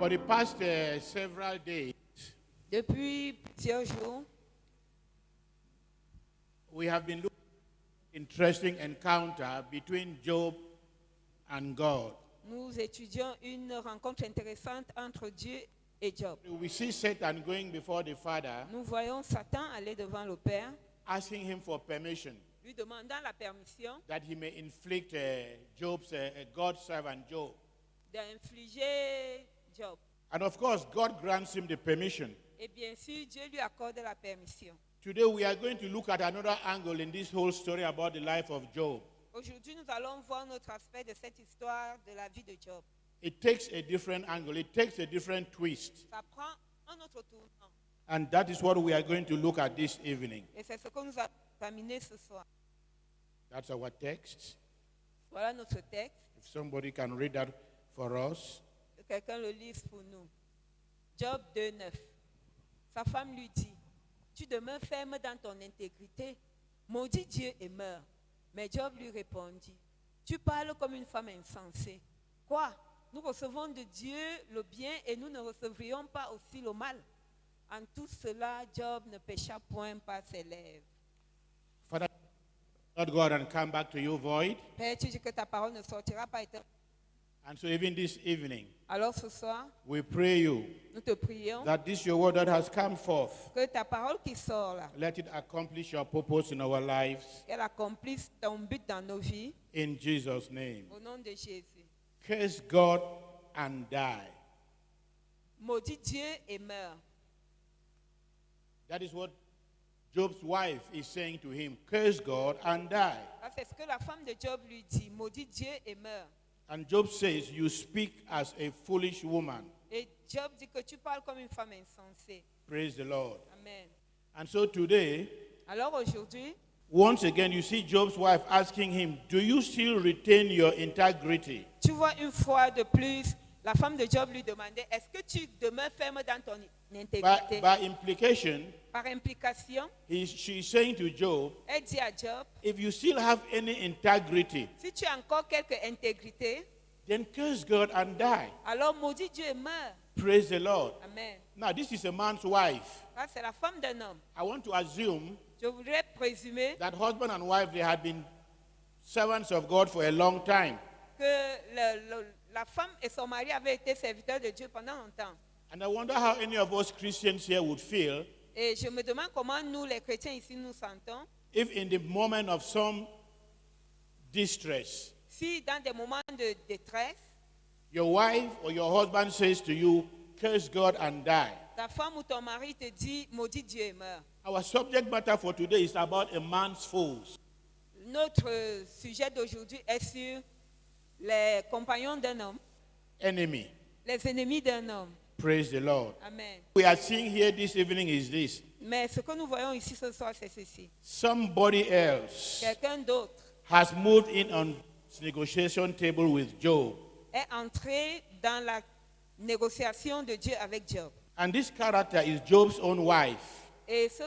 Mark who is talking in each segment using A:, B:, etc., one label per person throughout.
A: For the past several days,
B: Depuis plusieurs jours,
A: we have been looking at an interesting encounter between Job and God.
B: nous étudions une rencontre intéressante entre Dieu et Job.
A: We see Satan going before the Father,
B: Nous voyons Satan aller devant le Père,
A: asking him for permission
B: lui demandant la permission
A: that he may inflict Job's God's servant Job.
B: d'infliger Job.
A: And of course, God grants him the permission.
B: Et bien sûr, Dieu lui accorde la permission.
A: Today, we are going to look at another angle in this whole story about the life of Job.
B: Aujourd'hui, nous allons voir notre aspect de cette histoire de la vie de Job.
A: It takes a different angle, it takes a different twist.
B: Ça prend un autre tournant.
A: And that is what we are going to look at this evening.
B: Et c'est ce que nous allons examiner ce soir.
A: That's our text.
B: Voilà notre texte.
A: If somebody can read that for us.
B: Que quelqu'un le lise pour nous. Job 2:9. Sa femme lui dit, tu demeures ferme dans ton intégrité, maudis Dieu et meurs. Mais Job lui répondit, tu parles comme une femme insensée. Quoi? Nous recevons de Dieu le bien et nous ne recevrions pas aussi le mal. En tout cela, Job ne pécha point par ses lèvres.
A: Father, Lord God, and come back to you void.
B: Père, tu dis que ta parole ne sortira pas éternellement.
A: And so even this evening,
B: Alors ce soir,
A: we pray you
B: nous te prions
A: that this your word that has come forth,
B: que ta parole qui sort là,
A: let it accomplish your purpose in our lives.
B: qu'elle accomplisse ton but dans nos vies.
A: In Jesus' name.
B: Au nom de Jésus.
A: Curse God and die.
B: Maudit Dieu et meurt.
A: That is what Job's wife is saying to him. Curse God and die.
B: C'est ce que la femme de Job lui dit. Maudit Dieu et meurt.
A: And Job says, you speak as a foolish woman.
B: Et Job dit que tu parles comme une femme insensée.
A: Praise the Lord.
B: Amen.
A: And so today,
B: Alors aujourd'hui,
A: once again, you see Job's wife asking him, do you still retain your integrity?
B: tu vois une fois de plus, la femme de Job lui demandait, est-ce que tu demeures ferme dans ton intégrité?
A: By implication,
B: Par implication,
A: she's saying to Job,
B: elle dit à Job,
A: if you still have any integrity,
B: si tu as encore quelque intégrité,
A: then curse God and die.
B: alors maudit Dieu et meurt.
A: Praise the Lord.
B: Amen.
A: Now, this is a man's wife.
B: Ça, c'est la femme d'un homme.
A: I want to assume
B: Je voudrais présumer
A: that husband and wife, they had been servants of God for a long time.
B: que la femme et son mari avaient été serviteurs de Dieu pendant longtemps.
A: And I wonder how any of us Christians here would feel
B: Et je me demande comment nous, les chrétiens ici, nous sentons
A: if in the moment of some distress,
B: si dans des moments de détresse,
A: your wife or your husband says to you, curse God and die.
B: ta femme ou ton mari te dit, maudit Dieu et meurt.
A: Our subject matter for today is about a man's foes.
B: Notre sujet d'aujourd'hui est sur les compagnons d'un homme,
A: Enemy.
B: les ennemis d'un homme.
A: Praise the Lord.
B: Amen.
A: We are seeing here this evening is this.
B: Mais ce que nous voyons ici ce soir, c'est ceci.
A: Somebody else
B: Quelqu'un d'autre
A: has moved in on this negotiation table with Job.
B: est entré dans la négociation de Dieu avec Job.
A: And this character is Job's own wife.
B: Et ce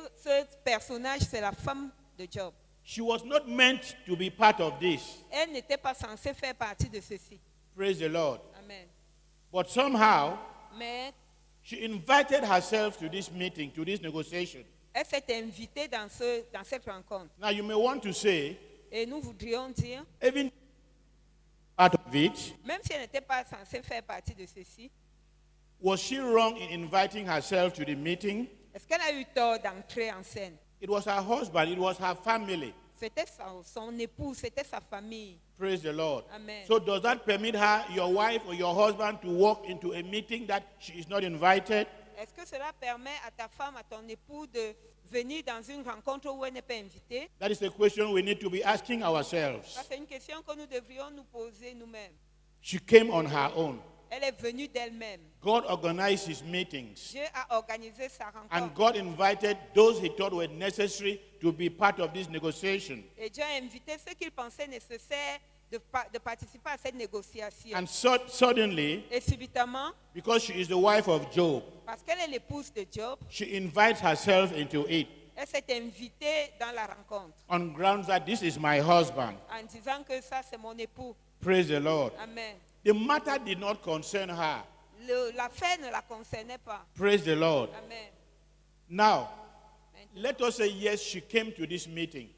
B: personnage, c'est la femme de Job.
A: She was not meant to be part of this.
B: Elle n'était pas censée faire partie de ceci.
A: Praise the Lord.
B: Amen.
A: But somehow,
B: Mais
A: she invited herself to this meeting, to this negotiation.
B: elle s'est invitée dans cette rencontre.
A: Now, you may want to say,
B: Et nous voudrions dire,
A: even part of it,
B: même si elle n'était pas censée faire partie de ceci,
A: was she wrong in inviting herself to the meeting?
B: est-ce qu'elle a eu tort d'entrer en scène?
A: It was her husband, it was her family.
B: C'était son époux, c'était sa famille.
A: Praise the Lord.
B: Amen.
A: So does that permit her, your wife or your husband, to walk into a meeting that she is not invited?
B: Est-ce que cela permet à ta femme, à ton époux de venir dans une rencontre où elle n'est pas invitée?
A: That is a question we need to be asking ourselves.
B: Ça, c'est une question que nous devrions nous poser nous-mêmes.
A: She came on her own.
B: Elle est venue d'elle-même.
A: God organized his meetings.
B: Dieu a organisé sa
A: And
B: rencontre.
A: God invited those he thought were necessary to be part of this negotiation.
B: Et Dieu a invité ceux qu'il pensait nécessaire de participer à cette négociation.
A: And suddenly,
B: Et subitement,
A: because she is the wife of Job,
B: parce qu'elle est l'épouse de Job,
A: she invites herself into it
B: elle s'est invitée dans la rencontre
A: on grounds that this is my husband.
B: en disant que ça, c'est mon époux.
A: Praise the Lord.
B: Amen.
A: The matter did not concern her.
B: L'affaire ne la concernait pas.
A: Praise the Lord.
B: Amen.
A: Now,
B: Maintenant,
A: let us say yes, she came to this meeting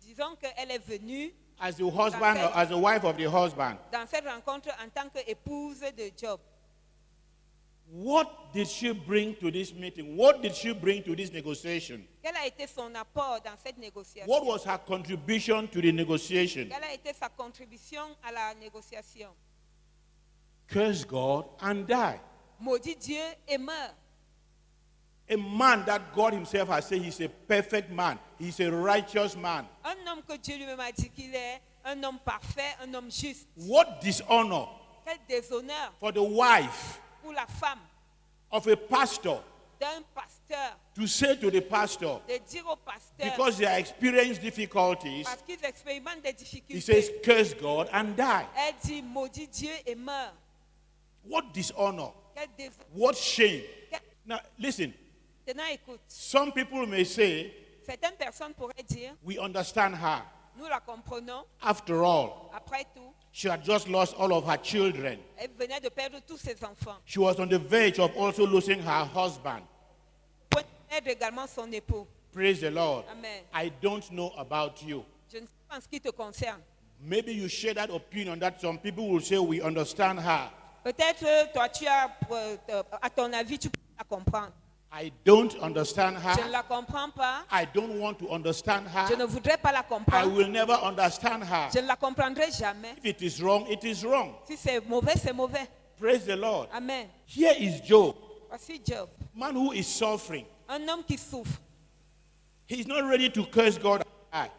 B: disons qu'elle est venue
A: as the husband or as the wife of the husband.
B: dans cette rencontre en tant qu'épouse de Job.
A: What did she bring to this meeting? What did she bring to this negotiation?
B: Quel a été son apport dans cette négociation?
A: What was her contribution to the negotiation?
B: Quelle a été sa contribution à la négociation?
A: Curse God and die.
B: Maudit Dieu et meurt.
A: A man that God himself has said he's a perfect man. He's a righteous man.
B: Un homme que Dieu lui-même a dit qu'il est un homme parfait, un homme juste.
A: What dishonor
B: Quel déshonneur
A: for the wife
B: pour la femme
A: of a pastor
B: d'un pasteur
A: to say to the pastor,
B: de dire au pasteur,
A: because they are experiencing difficulties,
B: parce qu'ils expérimentent des
A: he says,
B: difficultés,
A: curse God and die.
B: elle dit maudit Dieu et meurt.
A: What dishonor?
B: Quel déshonneur.
A: What shame? Now, listen,
B: Maintenant, écoute,
A: some people may say,
B: certaines personnes pourraient dire,
A: we understand her.
B: nous la comprenons,
A: After all,
B: après tout,
A: she had just lost all of her children.
B: elle venait de perdre tous ses enfants.
A: She was on the verge of also losing her husband.
B: Elle perdre également son époux.
A: Praise the Lord.
B: Amen.
A: I don't know about you.
B: Je ne sais pas en ce qui te concerne.
A: Maybe you share that opinion that some people will say, we understand her.
B: Peut-être toi, tu as, à ton avis, tu peux la comprendre.
A: I don't understand
B: Je ne
A: her.
B: la comprends pas.
A: I don't want to understand
B: Je
A: her.
B: ne voudrais pas la
A: I
B: comprendre.
A: will never understand her.
B: Je ne la comprendrai jamais.
A: If it is wrong, it is wrong.
B: Si c'est mauvais, c'est mauvais.
A: Praise the Lord.
B: Amen.
A: Here is Job,
B: Voici Job,
A: man who is suffering.
B: un homme qui souffre.
A: He's not ready to curse God and die.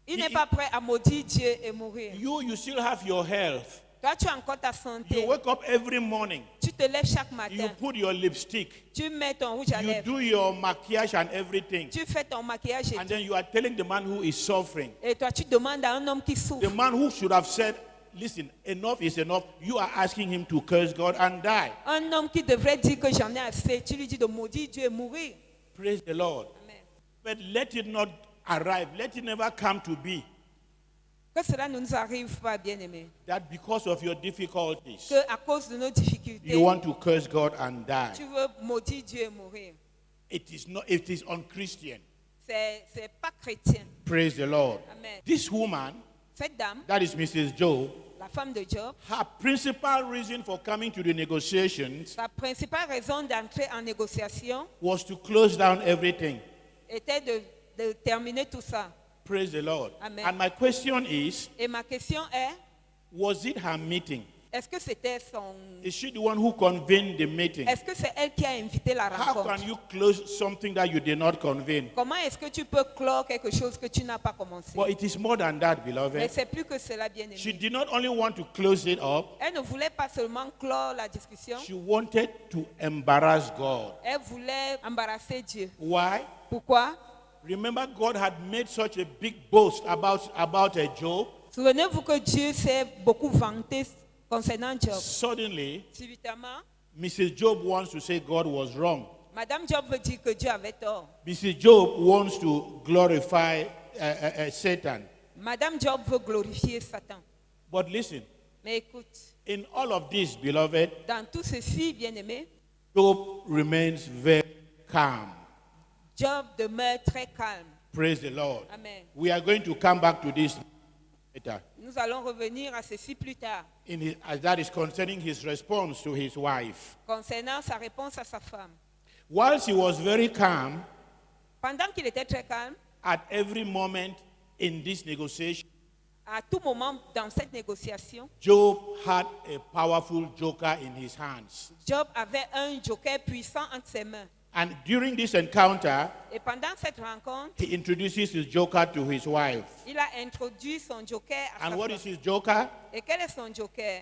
B: Il n'est pas prêt à maudire Dieu et mourir.
A: You still have your health.
B: Toi, tu as encore ta
A: You
B: santé.
A: wake up every morning.
B: Tu te lèves chaque
A: You
B: matin.
A: put your lipstick.
B: Tu mets ton rouge à
A: You
B: lèvres.
A: do your maquillage and everything.
B: Tu fais ton maquillage et
A: And
B: tout.
A: then you are telling the man who is suffering.
B: Et toi, tu demandes à un homme qui
A: The
B: souffre.
A: man who should have said, listen, enough is enough. You are asking him to curse God and die.
B: Un homme qui devrait dire que j'en ai assez. Tu lui dis de maudire Dieu et mourir.
A: Praise the Lord.
B: Amen.
A: But let it not arrive. Let it never come to be
B: Que cela ne nous arrive pas, bien-aimés.
A: that because of your difficulties,
B: Que à cause de nos difficultés,
A: you want to curse God and die.
B: tu veux maudire Dieu et mourir.
A: It is not. It is unchristian.
B: C'est pas chrétien.
A: Praise the Lord.
B: Amen.
A: This woman,
B: Cette dame,
A: that is Mrs. Job,
B: la femme de Job,
A: her principal reason for coming to the negotiations
B: sa principale raison d'entrer en négociation
A: was to close down everything.
B: était de terminer tout ça.
A: Praise the Lord.
B: Amen.
A: And my question is,
B: Et ma question est,
A: was it her meeting?
B: est-ce que c'était son...
A: Is she the one who convened the meeting?
B: Est-ce que c'est elle qui a invité la
A: How
B: rencontre?
A: can you close something that you did not convene?
B: Comment est-ce que tu peux clore quelque chose que tu n'as pas commencé?
A: But it is more than that,
B: Mais
A: beloved.
B: c'est plus que cela, bien
A: She
B: aimé.
A: did not only want to close it up,
B: Elle ne voulait pas seulement clore la discussion,
A: she wanted to embarrass God.
B: elle voulait embarrasser Dieu.
A: Why?
B: Pourquoi?
A: Remember, God had made such a big boast about a Job.
B: Souvenez-vous que Dieu s'est beaucoup vanté concernant Job.
A: Suddenly,
B: Subitement,
A: Mrs. Job wants to say God was wrong.
B: Madame Job veut dire que Dieu avait tort.
A: Mrs. Job wants to glorify Satan.
B: Madame Job veut glorifier Satan.
A: But listen,
B: Mais écoute,
A: in all of this, beloved,
B: dans tout ceci, bien-aimé,
A: Job remains very calm.
B: Job demeure très calme.
A: Praise the Lord.
B: Amen.
A: We are going to come back to this later.
B: Nous allons revenir à ceci plus tard,
A: As that is concerning his response to his wife.
B: concernant sa réponse à sa femme.
A: Whilst he was very calm,
B: Pendant qu'il était très calme,
A: at every moment in this negotiation,
B: à tout moment dans cette négociation,
A: Job had a powerful joker in his hands.
B: Job avait un joker puissant entre ses mains.
A: And during this encounter,
B: Et pendant cette rencontre,
A: he introduces his joker to his wife.
B: il a introduit son joker à
A: And
B: sa
A: what
B: femme.
A: is his joker?
B: Et quel est son joker?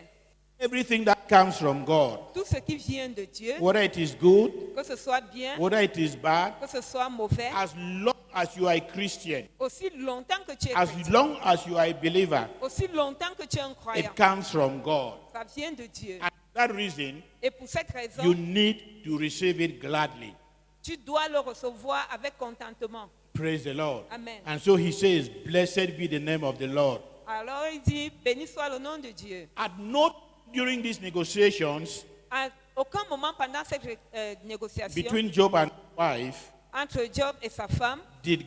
A: Everything that comes from God,
B: Tout ce qui vient de Dieu,
A: whether it is good,
B: que ce soit bien,
A: whether it is bad,
B: que ce soit mauvais,
A: as long as you are a Christian,
B: aussi longtemps que tu es
A: as
B: chrétien,
A: long as you are a believer,
B: aussi longtemps que tu es un croyant,
A: it comes from God.
B: ça vient de Dieu.
A: And for that reason,
B: Et pour cette raison,
A: you need to receive it gladly.
B: tu dois le recevoir avec contentement.
A: Praise the Lord.
B: Amen.
A: And so he says, blessed be the name of the Lord.
B: Alors il dit, béni soit le nom de Dieu.
A: At no during these negotiations
B: À aucun moment pendant cette négociation
A: between Job and his wife
B: entre Job et sa femme,
A: did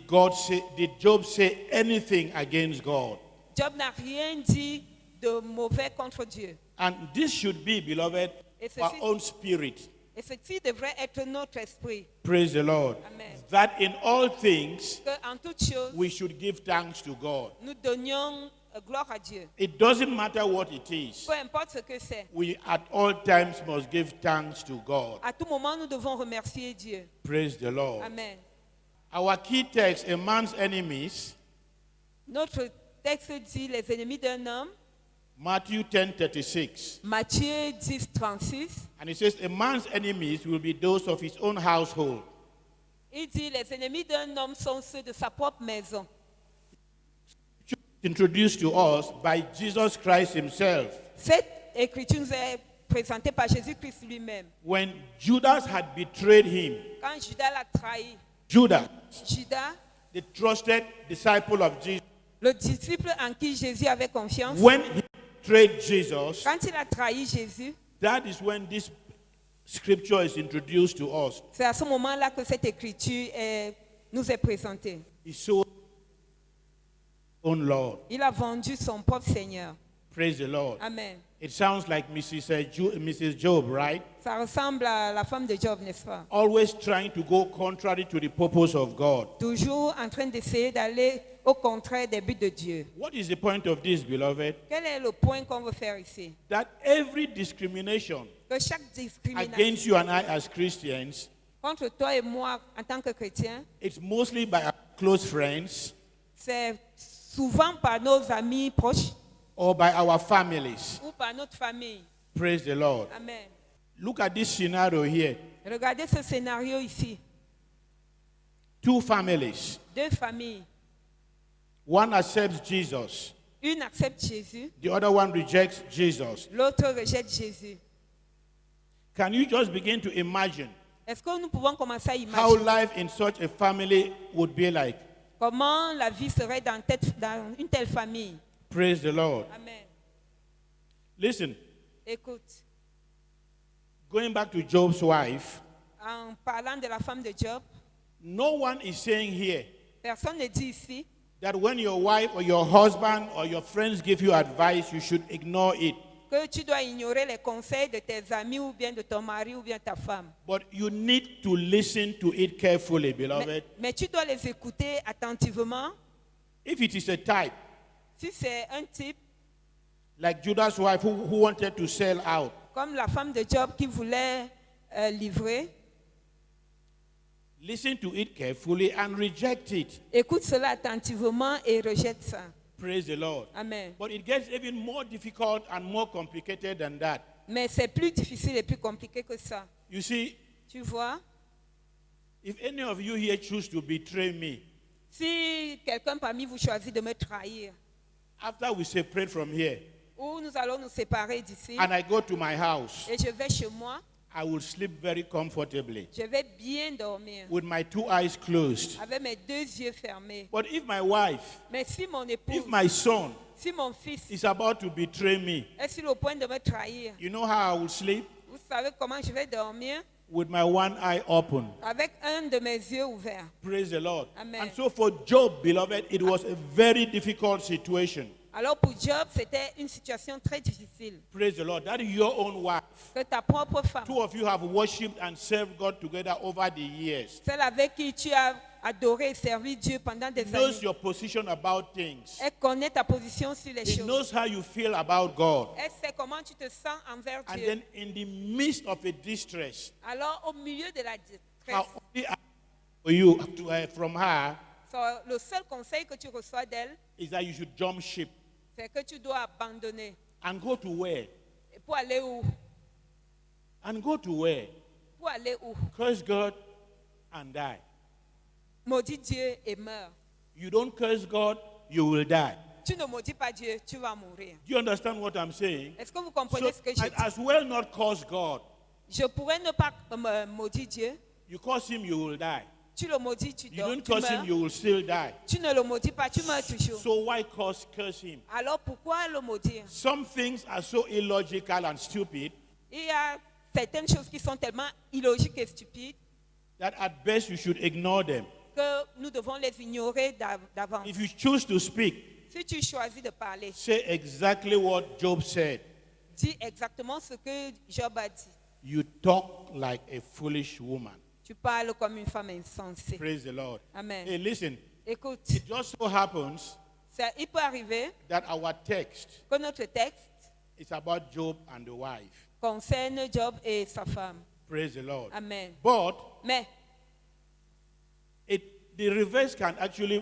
A: Job say anything against God.
B: Job n'a rien dit de mauvais contre Dieu.
A: And this should be, beloved,
B: Et
A: our
B: ceci,
A: own spirit.
B: et ceci devrait être notre esprit.
A: Praise the Lord.
B: Amen.
A: That in all things
B: Que en toutes choses,
A: we should give thanks to God.
B: nous donnions gloire à Dieu.
A: It doesn't matter what it is.
B: Peu importe ce que c'est.
A: We at all times must give thanks to God.
B: À tout moment, nous devons remercier Dieu.
A: Praise the Lord.
B: Amen.
A: Our key text, a man's enemies,
B: Notre texte dit les ennemis d'un homme,
A: Matthew 10:36.
B: Matthieu 10, 36.
A: And it says, a man's enemies will be those of his own household.
B: Il dit les ennemis d'un homme sont ceux de sa propre maison.
A: Introduced to us by Jesus Christ himself.
B: Cette écriture nous est présentée par Jésus-Christ lui-même.
A: When Judas had betrayed him,
B: Quand Judas l'a trahi,
A: Judas,
B: Judas,
A: the trusted disciple of Jesus,
B: le disciple en qui Jésus avait confiance,
A: when he betrayed Jesus,
B: quand il a trahi Jésus,
A: that is when this scripture is introduced to us.
B: c'est à ce moment-là que cette écriture nous est présentée.
A: He sold his own Lord.
B: Il a vendu son propre Seigneur.
A: Praise the Lord.
B: Amen.
A: It sounds like Mrs. Job, right?
B: Ça ressemble à la femme de Job, n'est-ce pas?
A: Always trying to go contrary to the purpose of God.
B: Toujours en train d'essayer d'aller au contraire des buts de Dieu.
A: What is the point of this, beloved?
B: Quel est le point qu'on veut faire ici?
A: That every discrimination
B: Que chaque discrimination
A: against you and I as Christians,
B: contre toi et moi en tant que chrétiens,
A: it's mostly by our close friends
B: c'est souvent par nos amis proches
A: or by our families.
B: ou par notre famille.
A: Praise the Lord.
B: Amen.
A: Look at this scenario here.
B: Regardez ce scénario ici.
A: Two families.
B: Deux familles.
A: One accepts Jesus.
B: Une accepte Jésus,
A: The other one rejects Jesus.
B: l'autre rejette Jésus.
A: Can you just begin to imagine
B: Est-ce que nous pouvons commencer à
A: how
B: imaginer
A: life in such a family would be like?
B: comment la vie serait dans une telle famille?
A: Praise the Lord.
B: Amen.
A: Listen,
B: Écoute,
A: going back to Job's wife,
B: en parlant de la femme de Job,
A: no one is saying here
B: personne ne dit ici
A: that when your wife or your husband or your friends give you advice, you should ignore it.
B: que tu dois ignorer les conseils de tes amis ou bien de ton mari ou bien ta femme.
A: But you need to listen to it carefully, beloved.
B: Mais tu dois les écouter attentivement.
A: If it is a type,
B: Si c'est un type
A: like Judas' wife who wanted to sell out,
B: comme la femme de Job qui voulait livrer,
A: listen to it carefully and reject it.
B: écoute cela attentivement et rejette ça.
A: Praise the Lord.
B: Amen.
A: But it gets even more difficult and more complicated than that.
B: Mais c'est plus difficile et plus compliqué que ça.
A: You see,
B: Tu vois,
A: if any of you here choose to betray me,
B: si quelqu'un parmi vous choisit de me trahir,
A: after we separate from here
B: ou nous allons nous séparer d'ici,
A: and I go to my house,
B: et je vais chez moi,
A: I will sleep very comfortably
B: je vais bien dormir,
A: with my two eyes closed.
B: avec mes deux yeux fermés.
A: But if my wife,
B: Mais si mon épouse,
A: if my son
B: si mon fils
A: is about to betray me,
B: est sur le point de me trahir,
A: you know how I will sleep?
B: vous savez comment je vais dormir?
A: With my one eye open.
B: Avec un de mes yeux ouverts.
A: Praise the Lord.
B: Amen.
A: And so for Job, beloved, it was a very difficult situation.
B: Alors pour Job, c'était une situation très difficile.
A: Praise the Lord. That is your own wife.
B: Que ta propre femme,
A: Two of you have worshipped and served God together over the years.
B: celle avec qui tu as adoré et servi Dieu pendant des
A: Knows
B: années,
A: your position about things.
B: elle connaît ta position sur les
A: He
B: choses.
A: knows how you feel about God.
B: Elle sait comment tu te sens envers
A: And
B: Dieu.
A: then in the midst of a distress,
B: Alors au milieu de la
A: her
B: détresse,
A: only advice for you from her
B: le seul conseil que tu reçois d'elle,
A: is that you should jump ship
B: c'est que tu dois abandonner.
A: and go to where?
B: Et pour aller où?
A: And go to where?
B: Pour aller où?
A: Curse God and die.
B: Maudis Dieu et meurs.
A: You don't curse God, you will die.
B: Tu ne maudis pas Dieu, tu vas mourir.
A: Do you understand what I'm saying?
B: Est-ce que vous
A: So
B: comprenez ce que je
A: I'd
B: dis?
A: as well not curse God.
B: Je pourrais ne pas maudire Dieu,
A: You curse him, you will die.
B: Tu le maudis, tu
A: You
B: dors,
A: don't
B: tu
A: curse him,
B: meurs.
A: you will still die.
B: Tu ne le maudis pas, tu meurs toujours.
A: So why curse him?
B: Alors pourquoi le maudire?
A: Some things are so illogical and stupid
B: Il y a certaines choses qui sont tellement illogiques et stupides
A: that at best you should ignore them.
B: que nous devons les ignorer d'avance.
A: If you choose to speak,
B: Si tu choisis de parler,
A: say exactly what Job said.
B: dis exactement ce que Job a dit.
A: You talk like a foolish woman.
B: Tu parles comme une femme insensée.
A: Praise the Lord.
B: Amen.
A: Hey, listen,
B: Écoute,
A: it just so happens
B: il peut arriver
A: that our text
B: que notre texte
A: is about Job and the wife.
B: concerne Job et sa femme.
A: Praise the Lord.
B: Amen.
A: But
B: Mais
A: the reverse can actually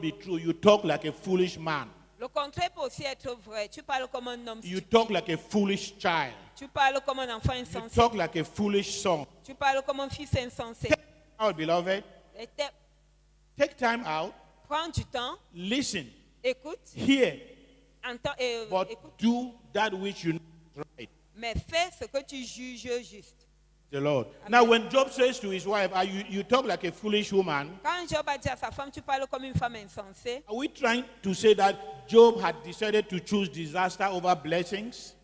A: be true. You talk like a foolish man.
B: le contraire peut aussi être vrai. Tu parles comme un homme
A: You
B: stupide.
A: talk like a foolish child.
B: Tu parles comme un enfant
A: You
B: insensé.
A: talk like a foolish son.
B: Tu parles comme un fils insensé.
A: Take time out, beloved.
B: Et
A: Take time out.
B: prends du temps,
A: Listen.
B: écoute,
A: Hear.
B: entends,
A: But
B: écoute,
A: do that which you know is right.
B: mais fais ce que tu juges juste.
A: The Lord.
B: Amen.
A: Now, when Job says to his wife, you talk like a foolish woman,
B: Quand Job a dit à sa femme, tu parles comme une femme insensée,
A: are we trying to say that Job had decided to choose disaster over blessings?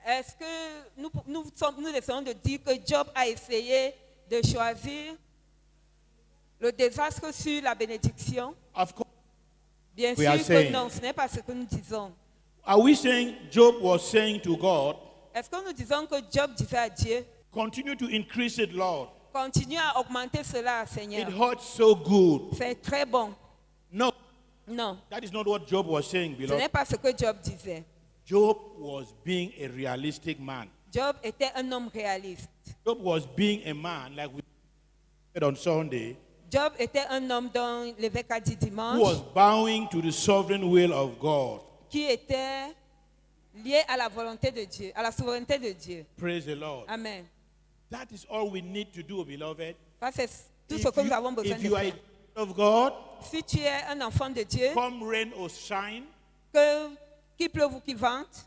B: est-ce que nous essayons de dire que Job a essayé de choisir le désastre sur la bénédiction?
A: Of course.
B: Bien
A: We are
B: sûr que
A: saying-
B: non, ce n'est pas ce que nous disons.
A: Are we saying Job was saying to God,
B: Est-ce que nous disons que Job disait à Dieu,
A: continue to increase it, Lord?
B: continue à augmenter cela,
A: It
B: Seigneur.
A: hurts so good.
B: C'est très bon.
A: No,
B: Non,
A: that is not what Job was saying,
B: ce
A: beloved.
B: n'est pas ce que Job disait.
A: Job was being a realistic man.
B: Job était un homme réaliste.
A: Job was being a man, like we said on Sunday,
B: Job était un homme dont l'évêque a dit
A: who
B: dimanche,
A: was bowing to the sovereign will of God.
B: qui était lié à la volonté de Dieu, à la souveraineté de Dieu.
A: Praise the Lord.
B: Amen.
A: That is all we need to do, beloved.
B: Ça, c'est tout
A: If
B: ce que
A: you,
B: nous avons besoin
A: if
B: de
A: you are a
B: faire.
A: child of God,
B: Si tu es un enfant de Dieu,
A: come rain or shine,
B: qu'il pleuve ou qu'il vente,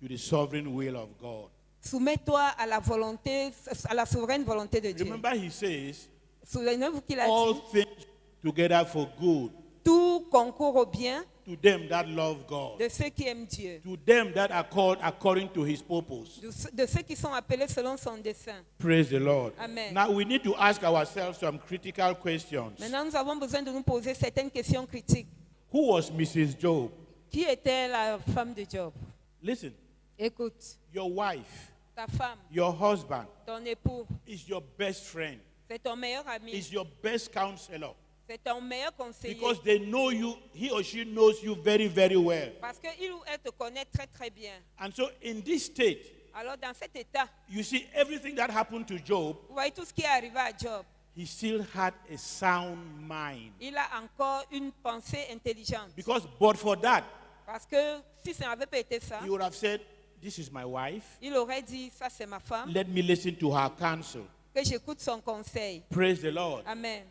A: to the sovereign will of God.
B: soumets-toi à la volonté, à la souveraine volonté de Dieu.
A: Remember, he says,
B: Souvenez-vous qu'il a
A: all
B: dit,
A: things together for good
B: tout concourt au bien
A: to them that love God,
B: de ceux qui aiment Dieu,
A: to them that are called according to his purpose.
B: de ceux qui sont appelés selon son dessein.
A: Praise the Lord.
B: Amen.
A: Now we need to ask ourselves some critical questions.
B: Maintenant, nous avons besoin de nous poser certaines questions critiques.
A: Who was Mrs. Job?
B: Qui était la femme de Job?
A: Listen,
B: Écoute,
A: your wife,
B: ta femme,
A: your husband
B: ton époux,
A: is your best friend,
B: c'est ton meilleur ami,
A: is your best counselor,
B: c'est ton meilleur conseiller.
A: because they know you, he or she knows you very, very well.
B: Parce qu'il ou elle te connaît très très bien.
A: And so in this state,
B: Alors dans cet état,
A: you see everything that happened to Job,
B: vous voyez tout ce qui est arrivé à Job.
A: he still had a sound mind.
B: Il a encore une pensée intelligente.
A: Because but for that,
B: Parce que si ça n'avait pas été ça,
A: he would have said, this is my wife.
B: il aurait dit, ça c'est ma femme,
A: Let me listen to her counsel.
B: que j'écoute son conseil.
A: Praise the Lord.
B: Amen.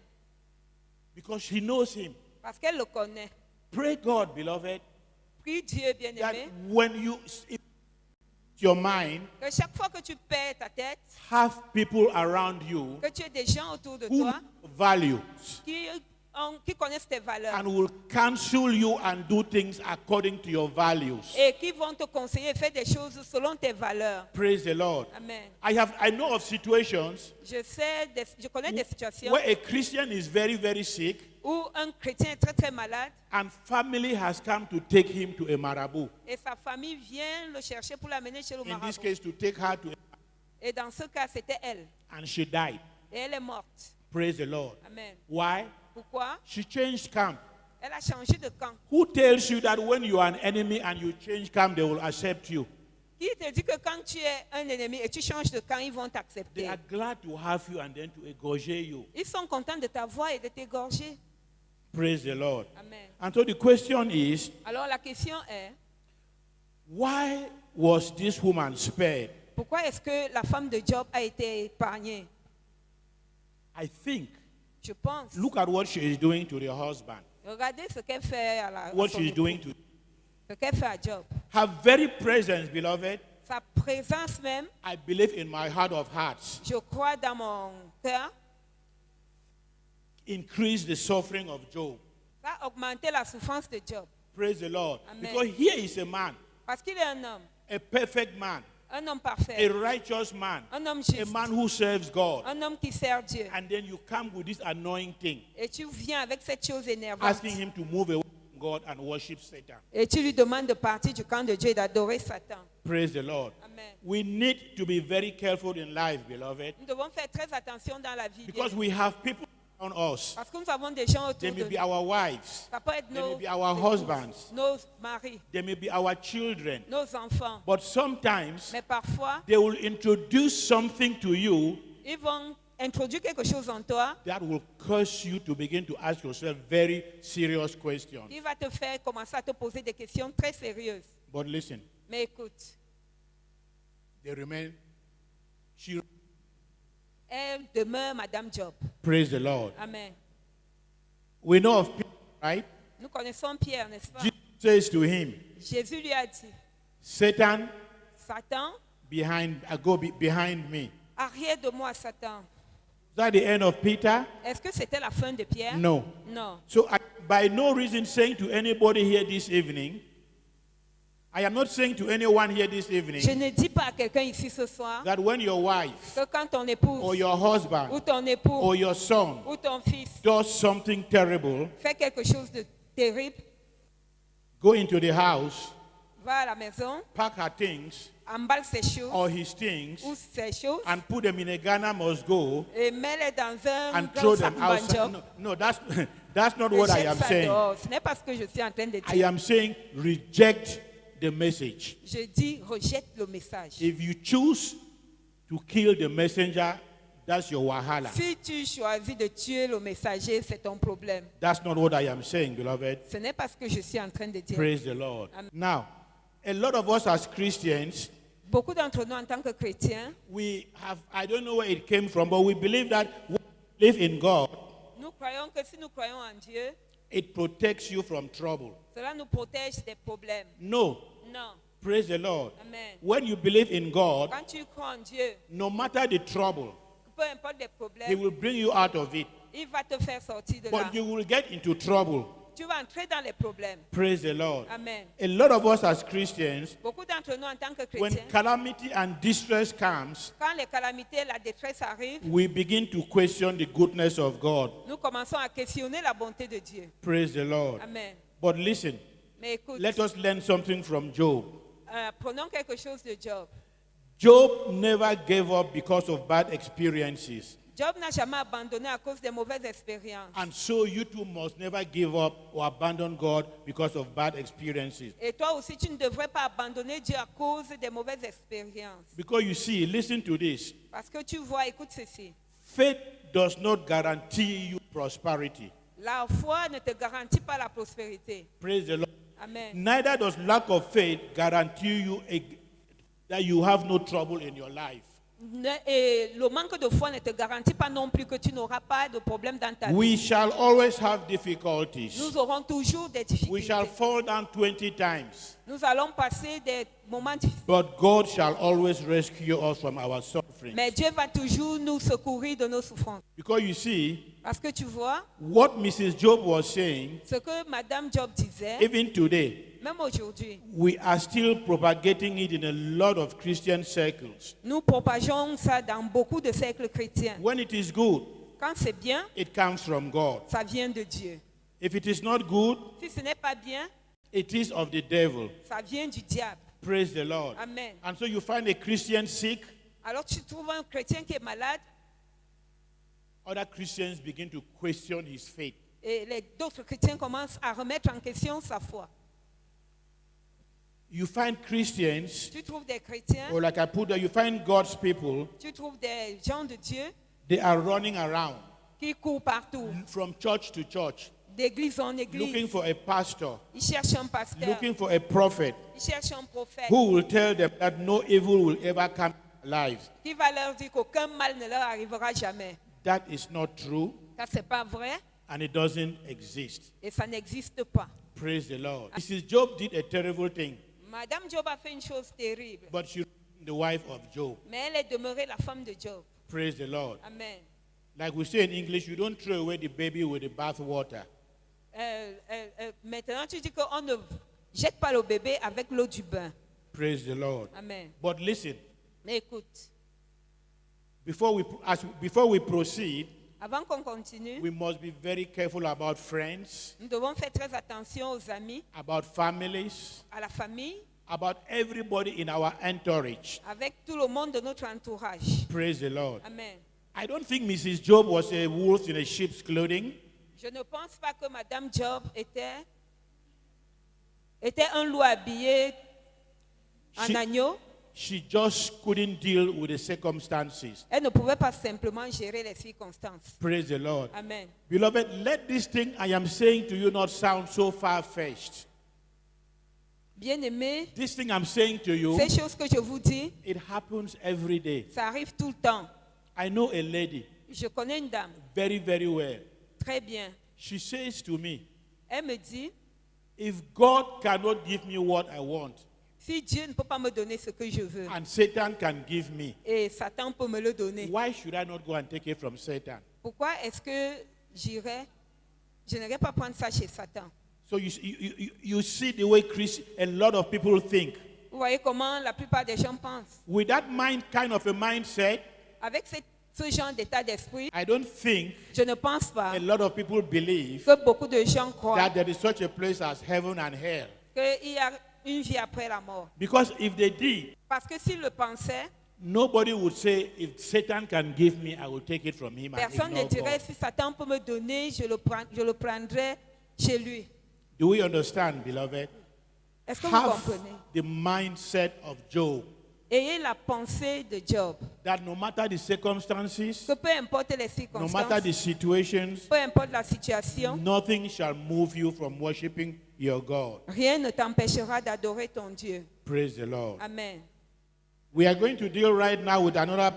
A: Because he knows him.
B: Parce qu'elle le connaît.
A: Pray God, beloved,
B: Prie Dieu
A: that
B: bien-aimé,
A: when you your mind,
B: que chaque fois que tu perds ta tête,
A: have people around you
B: que tu aies des gens autour de
A: who
B: toi
A: know values
B: qui connaissent tes valeurs
A: and will counsel you and do things according to your values.
B: et qui vont te conseiller, faire des choses selon tes valeurs.
A: Praise the Lord.
B: Amen.
A: I know of situations
B: Je connais des situations
A: where a Christian is very, very sick
B: où un chrétien est très très malade
A: and family has come to take him to a marabout.
B: et sa famille vient le chercher pour l'amener chez le
A: In this
B: marabout.
A: case, to take her to,
B: Et dans ce cas, c'était elle.
A: and she died.
B: Et elle est morte.
A: Praise the Lord.
B: Amen.
A: Why?
B: Pourquoi?
A: She changed camp.
B: Elle a changé de camp.
A: Who tells you that when you are an enemy and you change camp, they will accept you?
B: Qui te dit que quand tu es un ennemi et tu changes de camp, ils vont
A: They
B: t'accepter?
A: are glad to have you and then to égorger you.
B: Ils sont contents de t'avoir et de t'égorger.
A: Praise the Lord.
B: Amen.
A: And so the question is,
B: Alors la question est,
A: why was this woman spared?
B: pourquoi est-ce que la femme de Job a été épargnée?
A: I think,
B: Je pense.
A: look at what she is doing to the husband,
B: Regardez ce qu'elle fait à
A: what
B: son
A: she is
B: époux.
A: doing to
B: Ce qu'elle fait à Job.
A: her very presence, beloved.
B: Sa présence même,
A: I believe in my heart of hearts
B: je crois dans mon cœur,
A: increase the suffering of Job.
B: va augmenter la souffrance de Job.
A: Praise the Lord.
B: Amen.
A: Because here is a man,
B: Parce qu'il est
A: a perfect man,
B: un homme
A: a
B: parfait,
A: righteous man,
B: un homme
A: a
B: juste,
A: man who serves God.
B: un homme qui sert Dieu.
A: And then you come with this annoying thing,
B: Et tu viens avec cette chose énervante.
A: asking him to move away from God and worship Satan.
B: Et tu lui demandes de partir du camp de Dieu et d'adorer Satan.
A: Praise the Lord.
B: Amen.
A: We need to be very careful in life, beloved,
B: Nous devons faire très attention dans la vie.
A: because
B: bien.
A: we have people around us.
B: Parce que nous avons des gens
A: They
B: autour
A: may
B: de
A: be
B: nous.
A: our wives,
B: Ça peut être
A: they may
B: nos,
A: be our
B: épouses,
A: husbands,
B: nos maris,
A: they may be our children.
B: nos enfants.
A: But sometimes
B: Mais parfois,
A: they will introduce something to you
B: ils vont introduire quelque chose en toi
A: that will cause you to begin to ask yourself very serious questions.
B: qui va te faire commencer à te poser des questions très sérieuses.
A: But listen,
B: Mais écoute,
A: they remain. She,
B: elle demeure Madame Job.
A: praise the Lord.
B: Amen.
A: We know of Peter, right?
B: Nous connaissons Pierre, n'est-ce pas?
A: Jesus says to him,
B: Jésus lui a dit,
A: Satan,
B: Satan,
A: behind me.
B: arrière de moi, Satan.
A: Is that the end of Peter?
B: Est-ce que c'était la fin de Pierre?
A: No.
B: Non.
A: So by no reason saying to anybody here this evening, I am not saying to anyone here this
B: Je
A: evening
B: ne dis pas à quelqu'un ici ce soir
A: that when your wife
B: que quand ton épouse
A: or your husband
B: ou ton époux
A: or your son
B: ou ton fils
A: does something terrible,
B: fait quelque chose de terrible,
A: go into the house,
B: va à la maison,
A: pack her things
B: emballe ses choses
A: or his things,
B: ou ses choses
A: and put them in a Ghana must go
B: et mets-les dans un
A: and
B: grand
A: throw
B: sac
A: them outside.
B: banjo
A: No, that's not
B: et
A: what I
B: jette
A: am
B: ça
A: saying.
B: dehors. Ce n'est pas ce que je suis en train de
A: I
B: dire.
A: am saying reject the message.
B: Je dis rejette le message.
A: If you choose to kill the messenger, that's your wahala.
B: Si tu choisis de tuer le messager, c'est ton problème.
A: That's not what I am saying, beloved.
B: Ce n'est pas ce que je suis en train de dire.
A: Praise the Lord.
B: Amen.
A: Now, a lot of us as Christians,
B: Beaucoup d'entre nous, en tant que chrétiens,
A: we have, I don't know where it came from, but we believe that when we live in God,
B: nous croyons que si nous croyons en Dieu,
A: it protects you from trouble.
B: cela nous protège des problèmes.
A: No.
B: Non.
A: Praise the Lord.
B: Amen.
A: When you believe in God,
B: Quand tu crois en Dieu,
A: no matter the trouble,
B: peu importe les
A: He
B: problèmes,
A: will bring you out of it.
B: il va te faire sortir de là.
A: But you will get into trouble.
B: Tu vas entrer dans les problèmes.
A: Praise the Lord.
B: Amen.
A: A lot of us as Christians,
B: Beaucoup d'entre nous, en tant que
A: when
B: chrétiens,
A: calamity and distress comes,
B: quand les calamités, la détresse arrive,
A: we begin to question the goodness of God.
B: nous commençons à questionner la bonté de Dieu.
A: Praise the Lord.
B: Amen.
A: But listen,
B: Mais écoute,
A: let us learn something from Job.
B: prenons quelque chose de Job.
A: Job never gave up because of bad experiences.
B: Job n'a jamais abandonné à cause des mauvaises expériences.
A: And so you too must never give up or abandon God because of bad experiences.
B: Et toi aussi, tu ne devrais pas abandonner Dieu à cause des mauvaises expériences.
A: Because you see, listen to this.
B: Parce que tu vois, écoute ceci.
A: Faith does not guarantee you prosperity.
B: La foi ne te garantit pas la prospérité.
A: Praise the Lord.
B: Amen.
A: Neither does lack of faith guarantee you that you have no trouble in your life.
B: Et le manque de foi ne te garantit pas non plus que tu n'auras pas de problème dans ta vie.
A: We shall always have difficulties.
B: Nous aurons toujours des
A: We shall
B: difficultés.
A: fall down 20 times.
B: Nous allons passer des moments difficiles.
A: But God shall always rescue us from our suffering.
B: Mais Dieu va toujours nous secourir de nos souffrances.
A: Because you see,
B: Parce que tu vois,
A: what Mrs. Job was saying,
B: ce que Madame Job disait,
A: even today,
B: même aujourd'hui,
A: we are still propagating it in a lot of Christian circles.
B: nous propageons ça dans beaucoup de cercles chrétiens.
A: When it is good,
B: Quand c'est bien,
A: it comes from God.
B: ça vient de Dieu.
A: If it is not good,
B: Si ce n'est pas bien,
A: it is of the devil.
B: ça vient du diable.
A: Praise the Lord.
B: Amen.
A: And so you find a Christian sick,
B: Alors tu trouves un chrétien qui est malade
A: other Christians begin to question his faith.
B: et d'autres chrétiens commencent à remettre en question sa foi.
A: You find Christians,
B: Tu trouves des chrétiens,
A: or like I put there, you find God's people,
B: tu trouves des gens de Dieu
A: they are running around
B: qui courent partout,
A: from church to church,
B: d'église en
A: looking
B: église.
A: for a pastor,
B: Ils cherchent un pasteur,
A: looking for a prophet
B: ils cherchent un prophète
A: who will tell them that no evil will ever come to their lives.
B: qui va leur dire qu'aucun mal ne leur arrivera jamais.
A: That is not true,
B: Ça, c'est pas vrai
A: and it doesn't exist.
B: et ça n'existe pas.
A: Praise the Lord. Mrs. Job did a terrible thing,
B: Madame Job a fait une chose terrible,
A: but she remained the wife of Job.
B: mais elle est demeurée la femme de Job.
A: Praise the Lord.
B: Amen.
A: Like we say in English, you don't throw away the baby with the bath water.
B: Maintenant, tu dis qu'on ne jette pas le bébé avec l'eau du bain.
A: Praise the Lord.
B: Amen.
A: But listen,
B: Mais écoute,
A: before we proceed,
B: avant qu'on continue,
A: we must be very careful about friends,
B: nous devons faire très attention aux amis,
A: about families,
B: à la famille,
A: about everybody in our entourage.
B: avec tout le monde de notre entourage.
A: Praise the Lord.
B: Amen.
A: I don't think Mrs. Job was a wolf in a sheep's clothing.
B: Je ne pense pas que Madame Job était un loup habillé en
A: She-
B: agneau.
A: She just couldn't deal with the circumstances.
B: Elle ne pouvait pas simplement gérer les circonstances.
A: Praise the Lord.
B: Amen.
A: Beloved, let this thing I am saying to you not sound so far-fetched.
B: Bien-aimés,
A: This thing I'm saying to you,
B: ces choses que je vous dis,
A: it happens every day.
B: ça arrive tout le temps.
A: I know a lady
B: Je connais une dame,
A: very, very well.
B: très bien.
A: She says to me,
B: Elle me dit,
A: if God cannot give me what I want,
B: si Dieu ne peut pas me donner ce que je veux,
A: and Satan can give me,
B: et Satan peut me le donner,
A: why should I not go and take it from Satan?
B: pourquoi est-ce que je n'irais pas prendre ça chez Satan?
A: So you see the way a lot of people think.
B: Vous voyez comment la plupart des gens pensent.
A: With that kind of a mindset,
B: Avec ce genre d'état d'esprit,
A: I don't think
B: je ne pense pas
A: a lot of people believe
B: que beaucoup de gens croient
A: that there is such a place as heaven and hell.
B: qu'il y a une vie après la mort.
A: Because if they did,
B: Parce que s'ils le pensaient,
A: nobody would say, if Satan can give me, I will take it from him and
B: personne ne
A: ignore
B: dirait
A: God.
B: si Satan peut me donner, je le prendrai chez lui.
A: Do we understand, beloved?
B: Est-ce que vous
A: Have
B: comprenez?
A: the mindset of Job,
B: Ayez la pensée de Job.
A: that no matter the circumstances,
B: Que peu importe les
A: no matter the
B: circonstances,
A: situations,
B: peu importe la situation,
A: nothing shall move you from worshiping your God.
B: rien ne t'empêchera d'adorer ton Dieu.
A: Praise the Lord.
B: Amen.
A: We are going to deal right now with another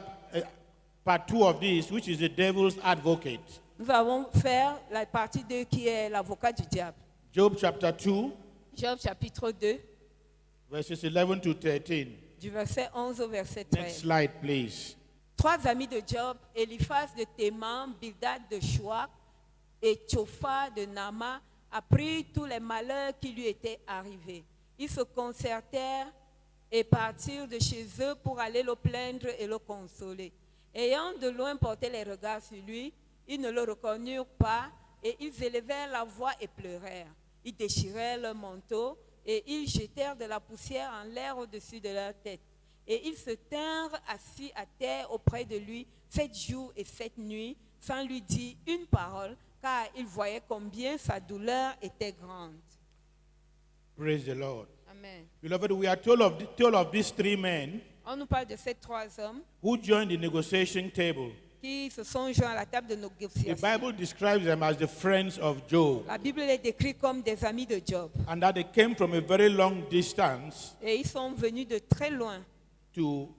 A: part 2 of this, which is the devil's advocate.
B: Nous allons faire la partie 2 qui est l'avocat du diable.
A: Job chapter 2,
B: Job chapitre 2,
A: verses 11 to 13.
B: du verset 11 au verset
A: Next
B: 13.
A: slide, please.
B: 3 amis de Job, Eliphaz de Théman, Bildad de Chouak et Tchofa de Nama, apprirent tous les malheurs qui lui étaient arrivés. Ils se concertèrent et partirent de chez eux pour aller le plaindre et le consoler. Ayant de loin porté les regards sur lui, ils ne le reconnurent pas et ils élevèrent la voix et pleurèrent. Ils déchirèrent leur manteau et ils jetèrent de la poussière en l'air au-dessus de leur tête. Et ils se tinrent assis à terre auprès de lui 7 jours et 7 nuits, sans lui dire une parole, car ils voyaient combien sa douleur était grande.
A: Praise the Lord.
B: Amen.
A: Beloved, we are told of these 3 men
B: On nous parle de ces 3 hommes
A: who joined the negotiation table.
B: qui se sont joints à la table de
A: The
B: négociation.
A: Bible describes them as the friends of Job,
B: La Bible les décrit comme des amis de Job.
A: and that they came from a very long distance
B: Et ils sont venus de très loin
A: to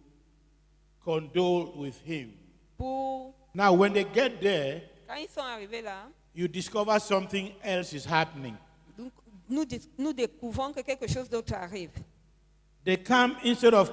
A: condole with him.
B: pour...
A: Now, when they get there,
B: Quand ils sont arrivés là,
A: you discover something else is happening.
B: donc, nous découvrons que quelque chose d'autre arrive.
A: They come, instead of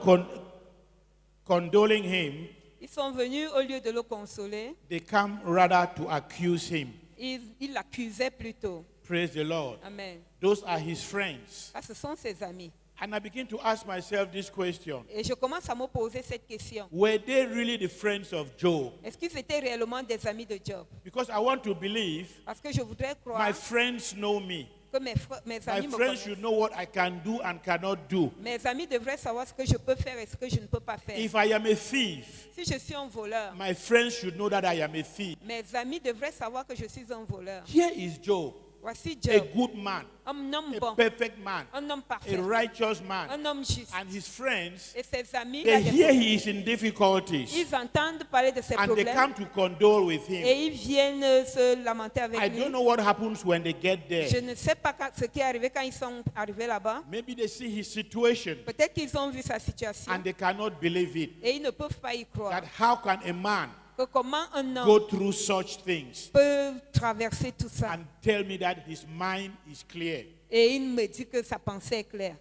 A: condoling him,
B: Ils sont venus, au lieu de le consoler,
A: they come rather to accuse him.
B: ils l'accusaient plutôt.
A: Praise the Lord.
B: Amen.
A: Those are his friends.
B: Ah, ce sont ses amis.
A: And I begin to ask myself this question.
B: Et je commence à me poser cette question.
A: Were they really the friends of Job?
B: Est-ce qu'ils étaient réellement des amis de Job?
A: Because I want to believe
B: Parce que je voudrais croire
A: my friends know me.
B: que mes
A: My
B: amis me
A: friends
B: connaissent.
A: should know what I can do and cannot do.
B: Mes amis devraient savoir ce que je peux faire et ce que je ne peux pas faire.
A: If I am a thief,
B: Si je suis un voleur,
A: my friends should know that I am a thief.
B: mes amis devraient savoir que je suis un voleur.
A: Here is Job,
B: Voici
A: a
B: Job,
A: good man,
B: un homme
A: a
B: bon,
A: perfect man,
B: un homme
A: a
B: parfait,
A: righteous man.
B: un homme juste.
A: And his friends,
B: Et ses amis,
A: they hear he is in difficulties
B: ils entendent parler de ses
A: and they
B: problèmes
A: come to condole with him.
B: et ils viennent se lamenter avec
A: I
B: lui.
A: don't know what happens when they get
B: Je
A: there.
B: ne sais pas ce qui est arrivé quand ils sont arrivés là-bas.
A: Maybe they see his situation
B: Peut-être qu'ils ont vu sa situation
A: and they cannot believe it.
B: et ils ne peuvent pas y croire.
A: That how can a man
B: Que comment un
A: go
B: homme
A: through such things
B: peut traverser tout ça?
A: and tell me that his mind is clear?
B: Et il me dit que sa pensée est claire.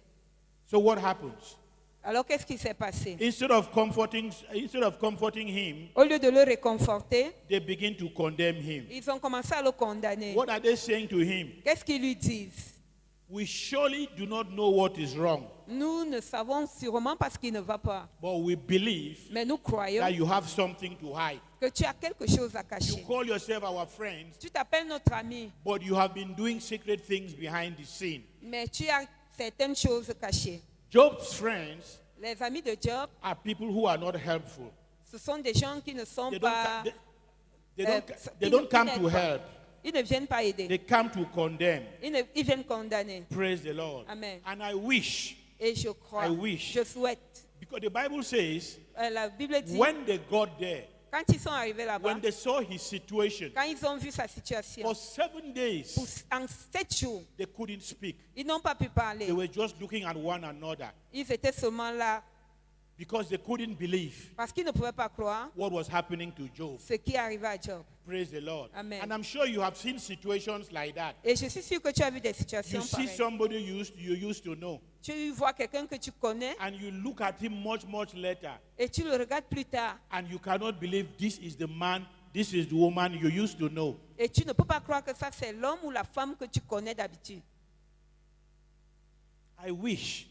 A: So what happens?
B: Alors qu'est-ce qui s'est passé?
A: Instead of comforting him,
B: Au lieu de le réconforter,
A: they begin to condemn him.
B: ils ont commencé à le condamner.
A: What are they saying to him?
B: Qu'est-ce qu'ils lui disent?
A: We surely do not know what is wrong,
B: Nous ne savons sûrement pas ce qui ne va pas.
A: but we believe
B: Mais nous croyons
A: that you have something to hide.
B: que tu as quelque chose à
A: You
B: cacher.
A: call yourself our friends,
B: Tu t'appelles notre ami,
A: but you have been doing secret things behind the scene.
B: mais tu as certaines choses cachées.
A: Job's friends
B: Les amis de Job,
A: are people who are not helpful.
B: ce sont des gens qui ne sont
A: They don't,
B: pas...
A: they don't come to
B: n'aident pas.
A: help.
B: Ils ne viennent pas aider.
A: They come to condemn.
B: Ils viennent condamner.
A: Praise the Lord.
B: Amen.
A: And I wish,
B: Et je crois,
A: I wish.
B: je souhaite.
A: because the Bible says,
B: La Bible dit,
A: when they got there,
B: quand ils sont arrivés là-bas,
A: when they saw his situation,
B: quand ils ont vu sa situation,
A: for 7 days,
B: en 7 jours,
A: they couldn't speak.
B: ils n'ont pas pu parler.
A: They were just looking at one another
B: Ils étaient seulement là
A: because they couldn't believe
B: parce qu'ils ne pouvaient pas croire
A: what was happening to Job.
B: ce qui arrivait à Job.
A: Praise the Lord.
B: Amen.
A: And I'm sure you have seen situations like that.
B: Et je suis sûre que tu as vu des
A: You
B: situations
A: see
B: pareilles.
A: somebody you used to know,
B: Tu vois quelqu'un que tu connais
A: and you look at him much later,
B: et tu le regardes plus tard
A: and you cannot believe this is the man, this is the woman you used to know.
B: et tu ne peux pas croire que ça c'est l'homme ou la femme que tu connais d'habitude.
A: I wish.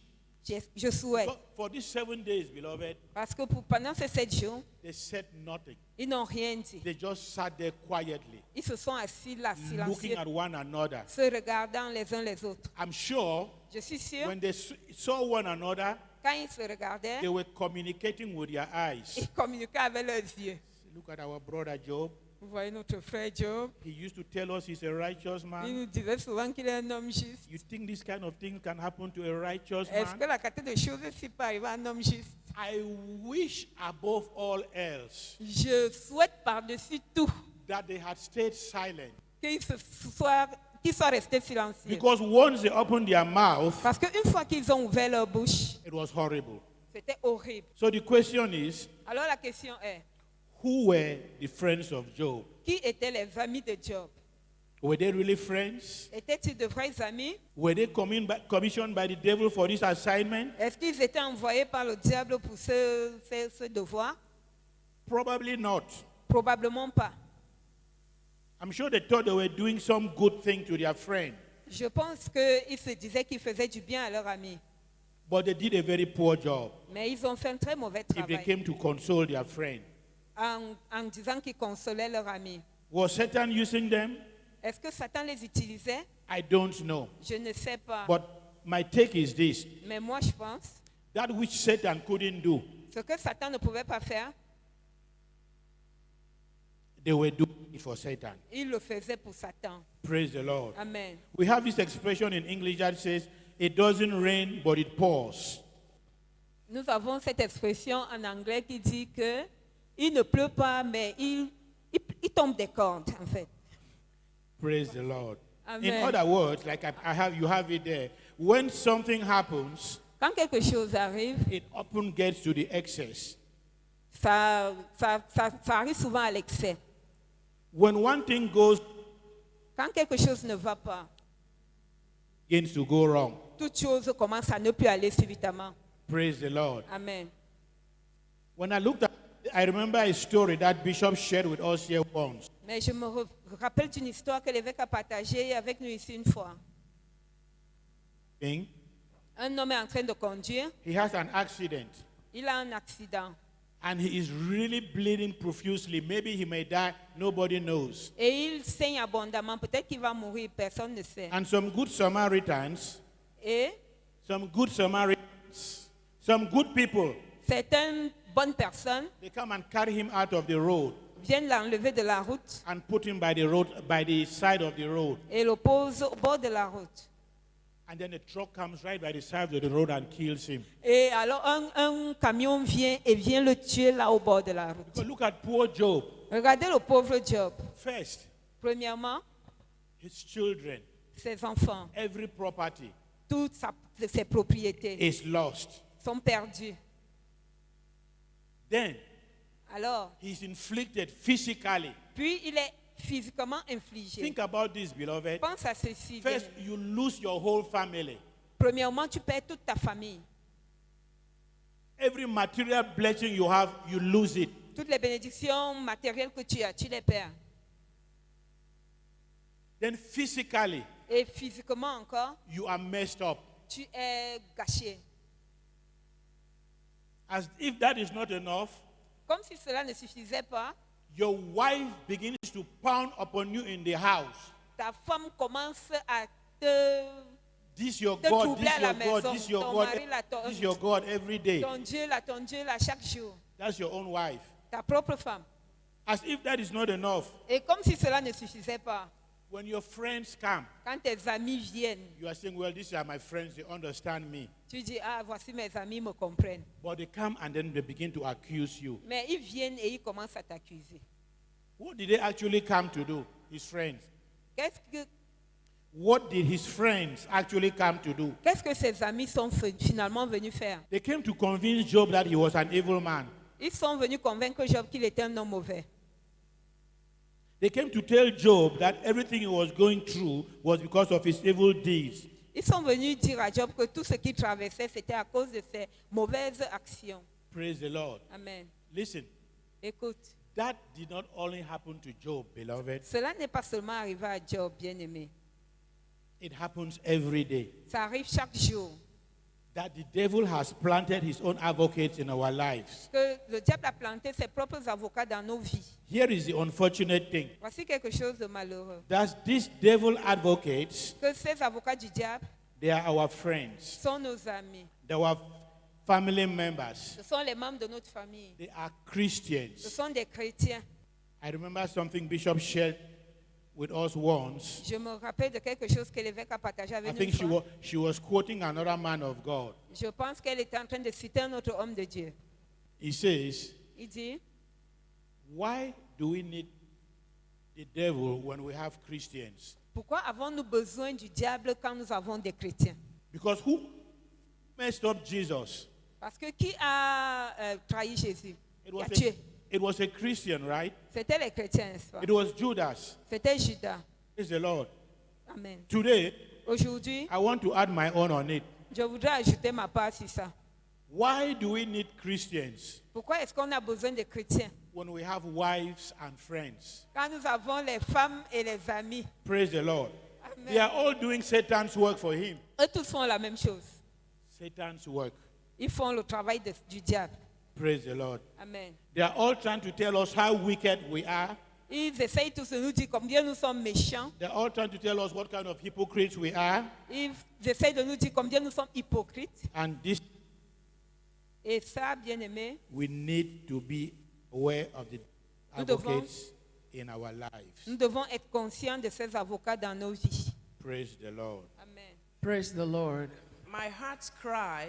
B: Je souhaite.
A: For these 7 days, beloved,
B: Parce que pendant ces 7 jours,
A: they said nothing.
B: ils n'ont rien dit.
A: They just sat there quietly,
B: Ils se sont assis là,
A: looking
B: silencieux,
A: at one another.
B: se regardant les uns les autres.
A: I'm sure
B: Je suis sûre,
A: when they saw one another,
B: quand ils se regardaient,
A: they were communicating with their eyes.
B: ils communiquaient avec leurs yeux.
A: Look at our brother Job.
B: Vous voyez notre frère Job,
A: He used to tell us he's a righteous
B: il
A: man.
B: nous disait souvent qu'il est un homme juste.
A: You think this kind of thing can happen to a righteous
B: Est-ce que
A: man?
B: la quantité de choses ici peut arriver à un homme juste?
A: I wish above all else
B: Je souhaite par-dessus tout
A: that they had stayed silent.
B: qu'ils soient restés silencieux.
A: Because once they opened their mouth,
B: Parce qu'une fois qu'ils ont ouvert leur bouche,
A: it was horrible.
B: c'était horrible.
A: So the question is,
B: Alors la question est,
A: who were the friends of Job?
B: qui étaient les amis de Job?
A: Were they really friends?
B: Étaient-ils de vrais amis?
A: Were they commissioned by the devil for this assignment?
B: Est-ce qu'ils étaient envoyés par le diable pour ce devoir?
A: Probably not.
B: Probablement pas.
A: I'm sure they thought they were doing some good thing to their friend,
B: Je pense qu'ils se disaient qu'ils faisaient du bien à leur ami.
A: but they did a very poor job
B: Mais ils ont fait un très mauvais
A: if they
B: travail
A: came to console their friend.
B: en disant qu'ils consolaient leur ami.
A: Was Satan using them?
B: Est-ce que Satan les utilisait?
A: I don't know.
B: Je ne sais pas.
A: But my take is this:
B: Mais moi, je pense,
A: that which Satan couldn't do,
B: ce que Satan ne pouvait pas faire,
A: they were doing it for Satan.
B: il le faisait pour Satan.
A: Praise the Lord.
B: Amen.
A: We have this expression in English that says, it doesn't rain, but it pours.
B: Nous avons cette expression en anglais qui dit que il ne pleut pas, mais il tombe des cordes, en fait.
A: Praise the Lord.
B: Amen.
A: In other words, like you have it there, when something happens,
B: Quand quelque chose arrive,
A: it often gets to the excess.
B: ça arrive souvent à l'excès.
A: When one thing goes,
B: Quand quelque chose ne va pas,
A: begins to go wrong.
B: toute chose commence à ne plus aller subitement.
A: Praise the Lord.
B: Amen.
A: When I looked at, I remember a story that Bishop shared with us here once.
B: Mais je me rappelle d'une histoire que l'évêque a partagée avec nous ici une fois.
A: Thing.
B: Un homme est en train de conduire,
A: He has an accident
B: il a un accident
A: and he is really bleeding profusely. Maybe he may die, nobody knows.
B: et il saigne abondamment. Peut-être qu'il va mourir, personne ne sait.
A: And some good Samaritans,
B: Et
A: some good people,
B: certaines bonnes personnes
A: they come and carry him out of the road
B: viennent l'enlever de la route
A: and put him by the side of the road.
B: et le posent au bord de la route.
A: And then the truck comes right by the side of the road and kills him.
B: Et alors un camion vient et vient le tuer là au bord de la route.
A: But look at poor Job.
B: Regardez le pauvre Job.
A: First,
B: Premièrement,
A: his children,
B: ses enfants,
A: every property
B: toutes ses propriétés
A: is lost.
B: sont perdues.
A: Then
B: Alors,
A: he's inflicted physically.
B: puis il est physiquement infligé.
A: Think about this, beloved.
B: Pense à ceci.
A: First, you lose your whole family.
B: Premièrement, tu perds toute ta famille.
A: Every material blessing you have, you lose it.
B: Toutes les bénédictions matérielles que tu as, tu les perds.
A: Then physically,
B: Et physiquement encore,
A: you are messed up.
B: tu es gâché.
A: As if that is not enough,
B: Comme si cela ne suffisait pas,
A: your wife begins to pound upon you in the house.
B: ta femme commence à te...
A: This your
B: Te
A: God,
B: troubler
A: this
B: à la
A: your God,
B: maison.
A: this your
B: Ton
A: God,
B: mari là,
A: this your God every day.
B: ton Dieu là, chaque jour.
A: That's your own wife.
B: Ta propre femme.
A: As if that is not enough,
B: Et comme si cela ne suffisait pas,
A: when your friends come,
B: quand tes amis viennent,
A: you are saying, well, these are my friends, they understand me.
B: tu dis, ah, voici mes amis me comprennent.
A: But they come and then they begin to accuse you.
B: Mais ils viennent et ils commencent à t'accuser.
A: What did they actually come to do, his friends?
B: Qu'est-ce
A: What did his friends actually come to do?
B: que ses amis sont finalement venus faire?
A: They came to convince Job that he was an evil man.
B: Ils sont venus convaincre Job qu'il était un homme mauvais.
A: They came to tell Job that everything he was going through was because of his evil deeds.
B: Ils sont venus dire à Job que tout ce qu'il traversait, c'était à cause de ses mauvaises actions.
A: Praise the Lord.
B: Amen.
A: Listen,
B: Écoute,
A: that did not only happen to Job, beloved.
B: cela n'est pas seulement arrivé à Job, bien-aimé.
A: It happens every day.
B: Ça arrive chaque jour.
A: That the devil has planted his own advocates in our lives.
B: Que le diable a planté ses propres avocats dans nos vies.
A: Here is the unfortunate thing.
B: Voici quelque chose de malheureux.
A: That these devil advocates,
B: Que ces avocats du diable
A: they are our friends.
B: sont nos amis.
A: They are our family members.
B: Ce sont les membres de notre famille.
A: They are
B: Ce
A: Christians.
B: sont des chrétiens.
A: I remember something Bishop shared with us once.
B: Je me rappelle de quelque chose que l'évêque a partagé
A: I
B: avec
A: think
B: nous.
A: she was quoting another man of God.
B: Je pense qu'elle était en train de citer un autre homme de Dieu.
A: He says,
B: Il dit,
A: why do we need the devil when we have Christians?
B: pourquoi avons-nous besoin du diable quand nous avons des chrétiens?
A: Because who messed up Jesus?
B: Parce que qui a trahi Jésus?
A: It
B: Qui
A: was
B: a tué?
A: it was a Christian, right?
B: C'était les chrétiens, n'est-ce pas?
A: It was Judas.
B: C'était Judas.
A: Praise the Lord.
B: Amen.
A: Today,
B: Aujourd'hui,
A: I want to add my own on it.
B: je voudrais ajouter ma part sur ça.
A: Why do we need Christians
B: Pourquoi est-ce qu'on a besoin de chrétiens?
A: when we have wives and friends?
B: Quand nous avons les femmes et les amis.
A: Praise the Lord. They
B: Amen.
A: are all doing Satan's work for him.
B: Eux tous font la même chose.
A: Satan's work.
B: Ils font le travail du diable.
A: Praise the Lord.
B: Amen.
A: They are all trying to tell us how wicked we are.
B: Ils essayent tous de nous dire combien nous sommes méchants.
A: They're all trying to tell us what kind of hypocrites we are.
B: Ils essayent de nous dire combien nous sommes hypocrites.
A: And this,
B: Et ça, bien aimé,
A: we need to be aware of the
B: Nous devons-
A: advocates in our lives.
B: nous devons être conscients de ces avocats dans nos vies.
A: Praise the Lord.
B: Amen.
C: Praise the Lord.
D: My heart's cry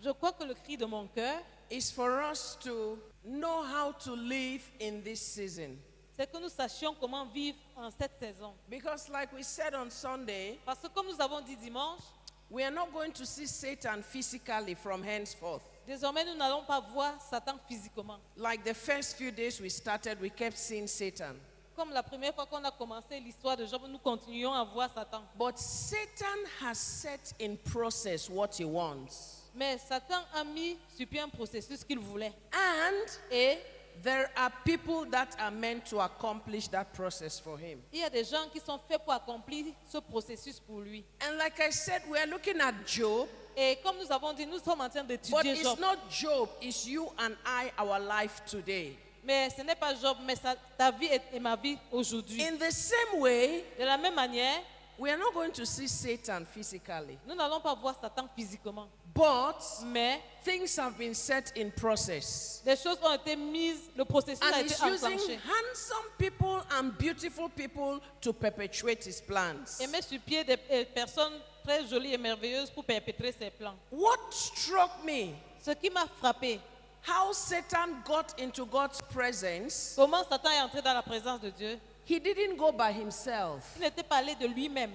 C: Je crois que le cri de mon cœur,
D: is for us to know how to live in this season.
C: c'est que nous sachions comment vivre en cette saison.
D: Because, like we said on Sunday,
C: Parce que comme nous avons dit dimanche,
D: we are not going to see Satan physically from henceforth.
C: désormais nous n'allons pas voir Satan physiquement.
D: Like the first few days we started, we kept seeing Satan.
C: Comme la première fois qu'on a commencé l'histoire de Job, nous continuons à voir Satan.
D: But Satan has set in process what he wants.
C: Mais Satan a mis sur pied un processus qu'il voulait.
D: And
C: Et
D: there are people that are meant to accomplish that process for him.
C: il y a des gens qui sont faits pour accomplir ce processus pour lui.
D: And like I said, we are looking at Job,
C: Et comme nous avons dit, nous sommes en train
D: but
C: d'étudier
D: it's
C: Job.
D: not Job, it's you and I, our life today.
C: Mais ce n'est pas Job, mais ta vie et ma vie aujourd'hui.
D: In the same way,
C: De la même manière,
D: we are not going to see Satan physically,
C: nous n'allons pas voir Satan physiquement.
D: but
C: Mais
D: things have been set in process.
C: des choses ont été mises, le processus a
D: And
C: été
D: he's using
C: enclenché.
D: handsome people and beautiful people to perpetuate his plans.
C: Et met sur pied des personnes très jolies et merveilleuses pour perpétrer ses plans.
D: What struck me,
C: Ce qui m'a frappé,
D: how Satan got into God's presence,
C: comment Satan est entré dans la présence de Dieu.
D: he didn't go by himself
C: Il n'était pas allé de lui-même,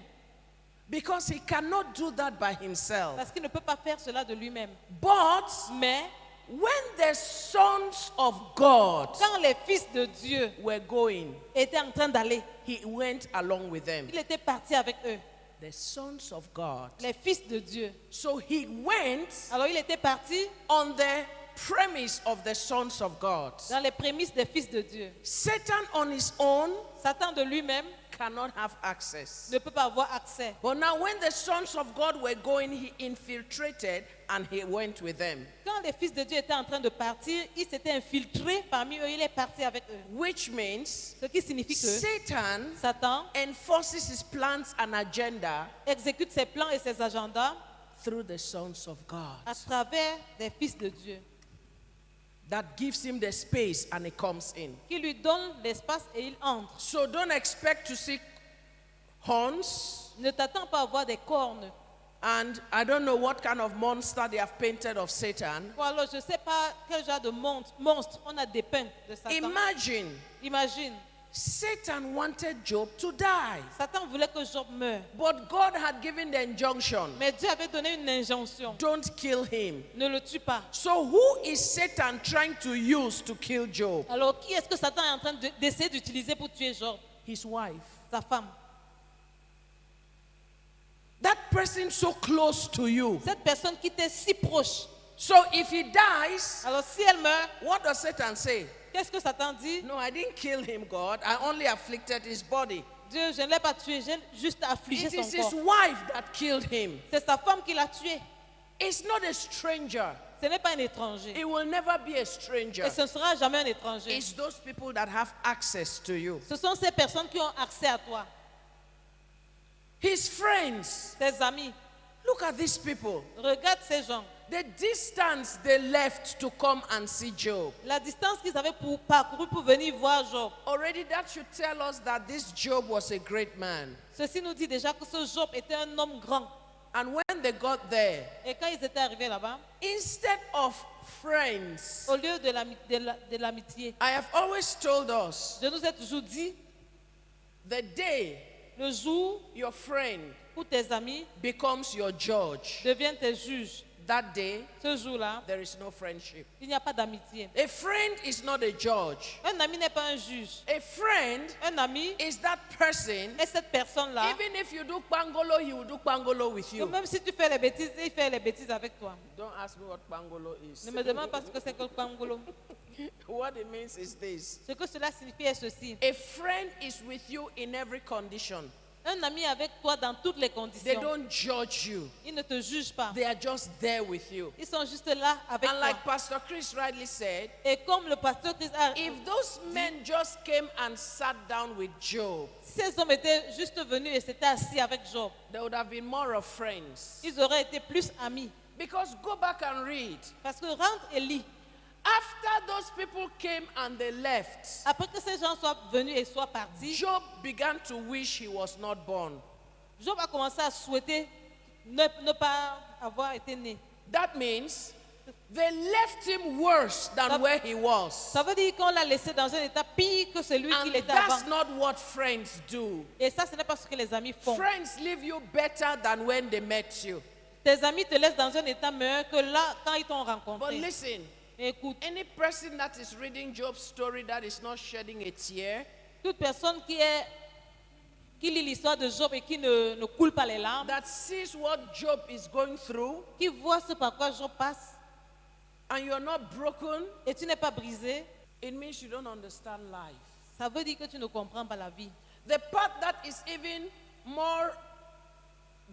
D: because he cannot do that by himself.
C: parce qu'il ne peut pas faire cela de lui-même.
D: But
C: Mais
D: when the sons of God
C: quand les fils de Dieu
D: were going,
C: étaient en train d'aller,
D: he went along with them.
C: il était parti avec eux.
D: The sons of God.
C: Les fils de Dieu.
D: So he went
C: Alors il était parti
D: on the premise of the sons of God,
C: dans les prémices des fils de Dieu.
D: Satan on his own
C: Satan de lui-même
D: cannot have access.
C: ne peut pas avoir accès.
D: But now when the sons of God were going, he infiltrated and he went with them.
C: Quand les fils de Dieu étaient en train de partir, il s'était infiltré parmi eux, il est parti avec eux.
D: Which means
C: Ce qui signifie que
D: Satan
C: Satan
D: enforces his plans and agenda
C: exécute ses plans et ses agendas
D: through the sons of God.
C: à travers des fils de Dieu,
D: That gives him the space and he comes in.
C: qui lui donne l'espace et il entre.
D: So don't expect to see horns.
C: Ne t'attends pas à voir des cornes.
D: And I don't know what kind of monster they have painted of Satan.
C: Ou alors, je ne sais pas quel genre de monstre on a dépeint de Satan.
D: Imagine,
C: Imagine,
D: Satan wanted Job to die.
C: Satan voulait que Job meure.
D: But God had given the injunction,
C: Mais Dieu avait donné une injonction.
D: don't kill him.
C: Ne le tue pas.
D: So who is Satan trying to use to kill Job?
C: Alors, qui est-ce que Satan est en train d'essayer d'utiliser pour tuer Job?
D: His wife.
C: Sa femme.
D: That person so close to you.
C: Cette personne qui était si proche.
D: So if he dies,
C: Alors, si elle meurt,
D: what does Satan say?
C: qu'est-ce que Satan dit?
D: No, I didn't kill him, God. I only afflicted his body.
C: Dieu, je ne l'ai pas tué, j'ai juste affligé
D: It
C: son
D: is his
C: corps.
D: wife that killed him.
C: C'est sa femme qui l'a tué.
D: It's not a stranger.
C: Ce n'est pas un étranger.
D: It will never be a stranger.
C: Et ce ne sera jamais un étranger.
D: It's those people that have access to you.
C: Ce sont ces personnes qui ont accès à toi.
D: His friends.
C: Ses amis.
D: Look at these people.
C: Regarde ces gens.
D: The distance they left to come and see Job.
C: La distance qu'ils avaient parcourue pour venir voir Job.
D: Already that should tell us that this Job was a great man.
C: Ceci nous dit déjà que ce Job était un homme grand.
D: And when they got there,
C: Et quand ils étaient arrivés là-bas,
D: instead of friends,
C: au lieu de l'amitié,
D: I have always told us,
C: je nous ai toujours dit,
D: the day
C: le jour
D: your friend
C: où tes amis
D: becomes your judge,
C: deviennent tes juges,
D: that day
C: ce jour-là,
D: there is no friendship.
C: il n'y a pas d'amitié.
D: A friend is not a judge.
C: Un ami n'est pas un juge.
D: A friend
C: Un ami
D: is that person,
C: est cette personne-là,
D: even if you do pangolo, he will do pangolo with
C: que
D: you.
C: même si tu fais les bêtises, il fait les bêtises avec toi.
D: Don't ask me what pangolo is.
C: Ne me demande pas ce que c'est que le pangolo.
D: What it means is this.
C: Ce que cela signifie est ceci.
D: A friend is with you in every condition.
C: Un ami avec toi dans toutes les
D: They
C: conditions.
D: don't judge you.
C: Ils ne te jugent pas.
D: They are just there with you.
C: Ils sont juste là avec
D: And
C: toi.
D: like Pastor Chris rightly said,
C: Et comme le pasteur Christ a
D: if those men just came and sat down with Job,
C: si ces hommes étaient juste venus et s'étaient assis avec Job,
D: there would have been more of friends.
C: ils auraient été plus amis.
D: Because go back and read.
C: Parce que rentre et lis.
D: After those people came and they left,
C: Après que ces gens soient venus et soient partis,
D: Job began to wish he was not born.
C: Job a commencé à souhaiter ne pas avoir été né.
D: That means they left him worse than where he was.
C: Ça veut dire qu'on l'a laissé dans un état pire que celui qu'il
D: And
C: était avant.
D: that's not what friends do.
C: Et ça, ce n'est pas ce que les amis font.
D: Friends leave you better than when they met you.
C: Tes amis te laissent dans un état meilleur que là, quand ils t'ont
D: But
C: rencontré.
D: listen,
C: Écoute,
D: any person that is reading Job's story that is not shedding a tear,
C: toute personne qui lit l'histoire de Job et qui ne coule pas les larmes,
D: that sees what Job is going through,
C: qui voit ce par quoi Job passe,
D: and you're not broken,
C: et tu n'es pas brisé,
D: it means you don't understand life.
C: ça veut dire que tu ne comprends pas la vie.
D: The part that is even more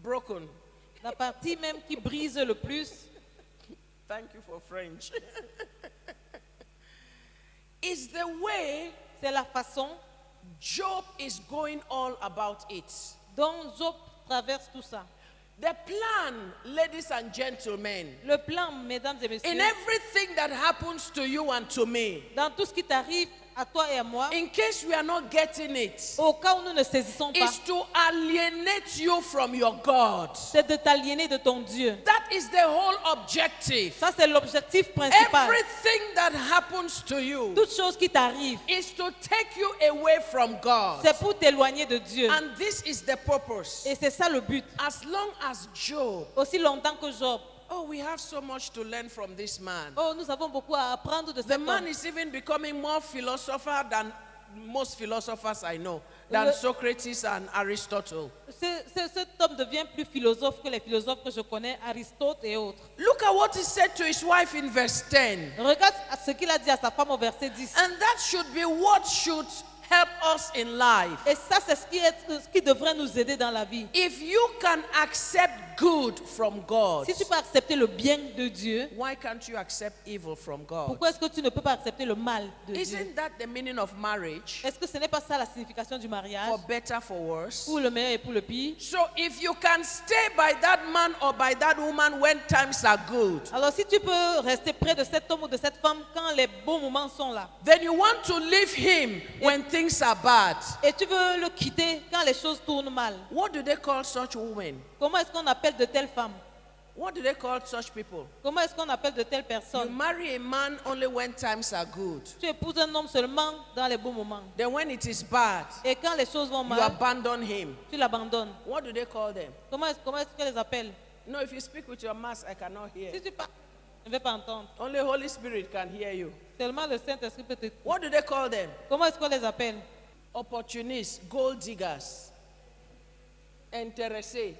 D: broken.
C: La partie même qui brise le plus,
D: Thank you for French. Is the way
C: c'est la façon
D: Job is going all about it.
C: dont Job traverse tout ça.
D: The plan, ladies and gentlemen,
C: Le plan, mesdames et messieurs,
D: in everything that happens to you and to me,
C: dans tout ce qui t'arrive à toi et à moi,
D: in case we are not getting it,
C: au cas où nous ne saisissons pas,
D: is to alienate you from your God.
C: c'est de t'aliéner de ton Dieu.
D: That is the whole objective.
C: Ça, c'est l'objectif principal.
D: Everything that happens to you
C: Toute chose qui t'arrive,
D: is to take you away from God.
C: c'est pour t'éloigner de Dieu.
D: And this is the purpose.
C: Et c'est ça le but.
D: As long as Job,
C: Aussi longtemps que Job.
D: oh, we have so much to learn from this man.
C: Oh, nous avons beaucoup à apprendre de
D: The
C: cet
D: man
C: homme.
D: is even becoming more philosopher than most philosophers I know. than
C: Le-
D: Socrates and Aristotle.
C: Cet homme devient plus philosophe que les philosophes que je connais, Aristote et autres.
D: Look at what he said to his wife in verse 10.
C: Regarde ce qu'il a dit à sa femme au verset 10.
D: And that should be what should help us in life.
C: Et ça, c'est ce qui devrait nous aider dans la vie.
D: If you can accept good from God,
C: Si tu peux accepter le bien de Dieu,
D: why can't you accept evil from God?
C: pourquoi est-ce que tu ne peux pas accepter le mal de Dieu?
D: Isn't that the meaning of marriage?
C: Est-ce que ce n'est pas ça la signification du mariage?
D: For better, for worse.
C: Pour le meilleur et pour le pire.
D: So if you can stay by that man or by that woman when times are good,
C: Alors si tu peux rester près de cet homme ou de cette femme quand les bons moments sont là,
D: then you want to leave him when things are bad.
C: et tu veux le quitter quand les choses tournent mal,
D: What do they call such women?
C: comment est-ce qu'on appelle de telles femmes?
D: What do they call such people?
C: Comment est-ce qu'on appelle de telles
D: You
C: personnes?
D: marry a man only when times are good.
C: Tu épouses un homme seulement dans les bons moments.
D: Then when it is bad,
C: Et quand les choses vont
D: you
C: mal,
D: abandon him.
C: tu l'abandonnes.
D: What do they call them?
C: Comment est-ce que les appelle?
D: No, if you speak with your mouth, I cannot hear.
C: Si tu parles, je ne vais pas entendre.
D: Only Holy Spirit can hear you.
C: Seulement le Saint-Esprit peut te...
D: What do they call them?
C: Comment est-ce qu'on les appelle?
D: Opportunists, gold diggers, intéressés.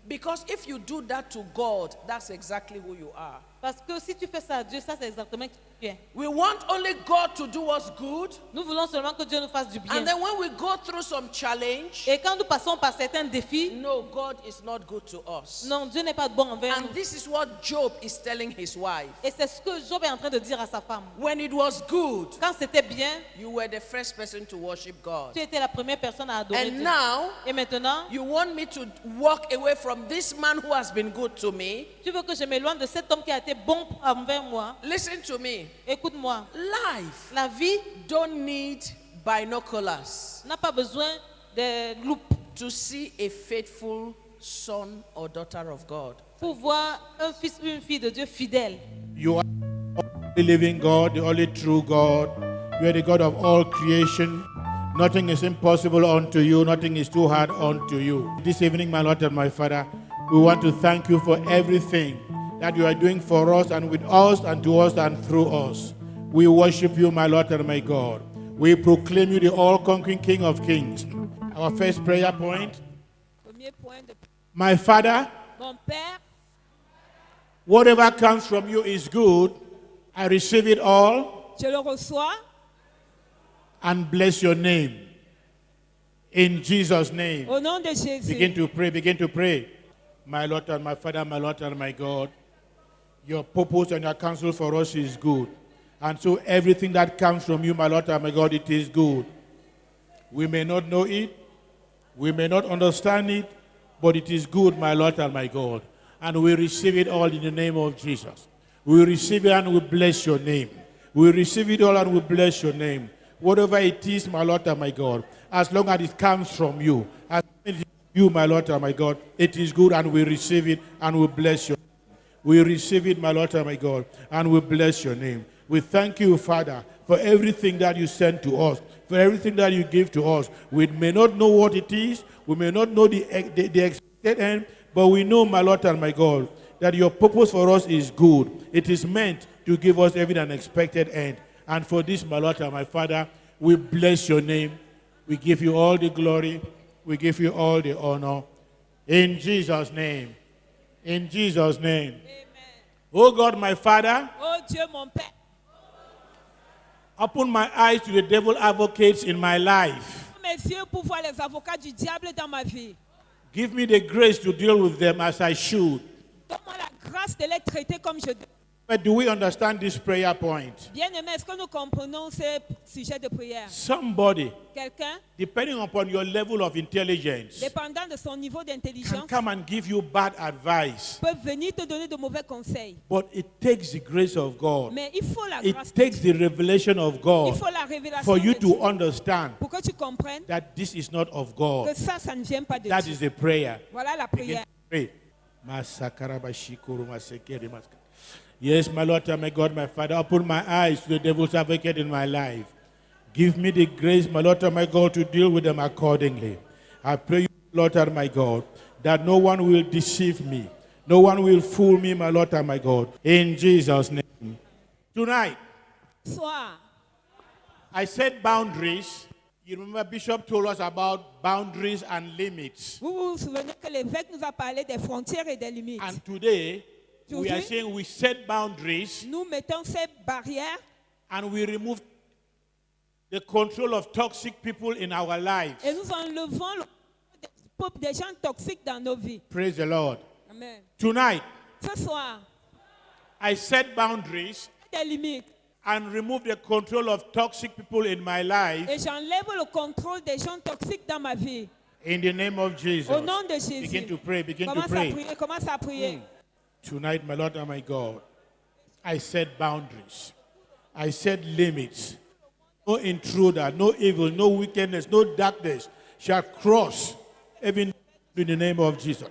D: Because if you do that to God, that's exactly who you are.
C: Parce que si tu fais ça à Dieu, ça c'est exactement qui tu es.
D: We want only God to do us good.
C: Nous voulons seulement que Dieu nous fasse du bien.
D: And then when we go through some challenge,
C: Et quand nous passons par certains défis,
D: no, God is not good to us.
C: non, Dieu n'est pas bon envers nous.
D: And this is what Job is telling his wife.
C: Et c'est ce que Job est en train de dire à sa femme.
D: When it was good,
C: Quand c'était bien,
D: you were the first person to worship God.
C: tu étais la première personne à adorer
D: And
C: Dieu.
D: now,
C: Et maintenant,
D: you want me to walk away from this man who has been good to me?
C: tu veux que je m'éloigne de cet homme qui a été bon envers moi?
D: Listen to me.
C: Écoute-moi,
D: Life
C: la vie
D: don't need binoculars
C: n'a pas besoin de loupe
D: to see a faithful son or daughter of God.
C: pour voir un fils ou une fille de Dieu fidèle.
A: You are the living God, the only true God. You are the God of all creation. Nothing is impossible unto you. Nothing is too hard unto you. This evening, my Lord and my Father, we want to thank you for everything that you are doing for us and with us and to us and through us. We worship you, my Lord and my God. We proclaim you the all-conquering King of Kings. Our first prayer point.
B: Premier point de
A: My Father,
B: mon Père,
A: whatever comes from you is good. I receive it all
B: je le reçois
A: and bless your name. In Jesus' name.
B: au nom de Jésus.
A: Begin to pray, begin to pray. My Lord and my Father, my Lord and my God, your purpose and your counsel for us is good. And so everything that comes from you, my Lord and my God, it is good. We may not know it, we may not understand it, but it is good, my Lord and my God. And we receive it all in the name of Jesus. We receive it and we bless your name. We receive it all and we bless your name. Whatever it is, my Lord and my God, as long as it comes from you, as long as it is you, my Lord and my God, it is good and we receive it and we bless your name. We receive it, my Lord and my God, and we bless your name. We thank you, Father, for everything that you send to us, for everything that you give to us. We may not know what it is, we may not know the expected end, but we know, my Lord and my God, that your purpose for us is good. It is meant to give us every unexpected end. And for this, my Lord and my Father, we bless your name. We give you all the glory. We give you all the honor. In Jesus' name. In Jesus' name.
B: Amen.
A: Oh God, my Father,
B: Oh Dieu, mon Père,
A: open my eyes to the devil advocates in my life.
B: ouvre mes yeux pour voir les avocats du diable dans ma vie.
A: Give me the grace to deal with them as I should.
B: Donne-moi la grâce de les traiter comme je dois.
A: But do we understand this prayer point?
B: Bien-aimés, est-ce que nous comprenons ce sujet de prière?
A: Somebody,
B: Quelqu'un,
A: depending upon your level of intelligence,
B: dépendant de son niveau
A: can
B: d'intelligence,
A: come and give you bad advice.
B: peut venir te donner de mauvais conseils.
A: But it takes the grace of God.
B: Mais il faut la
A: It
B: grâce de
A: takes
B: Dieu.
A: the revelation of
B: Il
A: God
B: faut la révélation
A: for you
B: de Dieu
A: to understand
B: pour que tu comprennes
A: that this is not of God.
B: que ça ne vient pas de
A: That
B: Dieu.
A: is the prayer.
B: Voilà la
A: Begin
B: prière.
A: to pray. Yes, my Lord and my God, my Father, open my eyes to the devil's advocate in my life. Give me the grace, my Lord and my God, to deal with them accordingly. I pray you, Lord and my God, that no one will deceive me. No one will fool me, my Lord and my God. In Jesus' name. Tonight,
B: Soir,
A: I set boundaries You remember Bishop told us about boundaries and limits.
B: Vous vous souvenez que l'évêque nous a parlé des frontières et des limites.
A: And today, we are
B: Aujourd'hui,
A: saying we set boundaries
B: nous mettons ces barrières
A: and we remove the control of toxic people in our lives.
B: et nous enlevons le peuple des gens toxiques dans nos vies.
A: Praise the Lord.
B: Amen.
A: Tonight,
B: Ce soir,
A: I set boundaries
B: des limites
A: and remove the control of toxic people in my life
B: et j'enlève le contrôle des gens toxiques dans ma vie.
A: in the name of Jesus.
B: Au nom de Jésus.
A: Begin to pray, begin to
B: Commence à
A: pray.
B: prier, commence à prier.
A: Tonight, my Lord and my God, I set boundaries. I set limits. No intruder, no evil, no wickedness, no darkness shall cross even in the name of Jesus.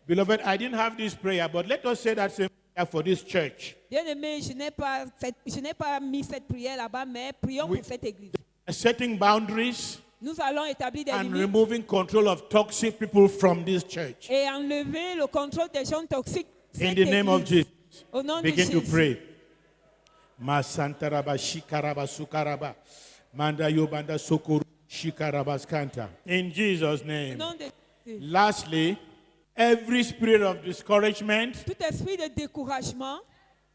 A: Beloved, I didn't have this prayer, but let us say that same prayer for this church.
B: Bien-aimé, je n'ai pas mis cette prière là-bas, mais prions
A: Oui.
B: pour cette église.
A: Setting boundaries
B: Nous allons établir des
A: and
B: limites
A: removing control of toxic people from this church.
B: et enlever le contrôle des gens toxiques.
A: In
B: Cette
A: the name of
B: église.
A: Jesus.
B: Au nom de
A: Begin to
B: Jésus.
A: pray. Masantaraba shikaraba sukaraba. Manda yobanda sokuru shikaraba skanta. In Jesus'
B: Au
A: name.
B: nom de Jésus.
A: Lastly, every spirit of discouragement,
B: Tout esprit de découragement,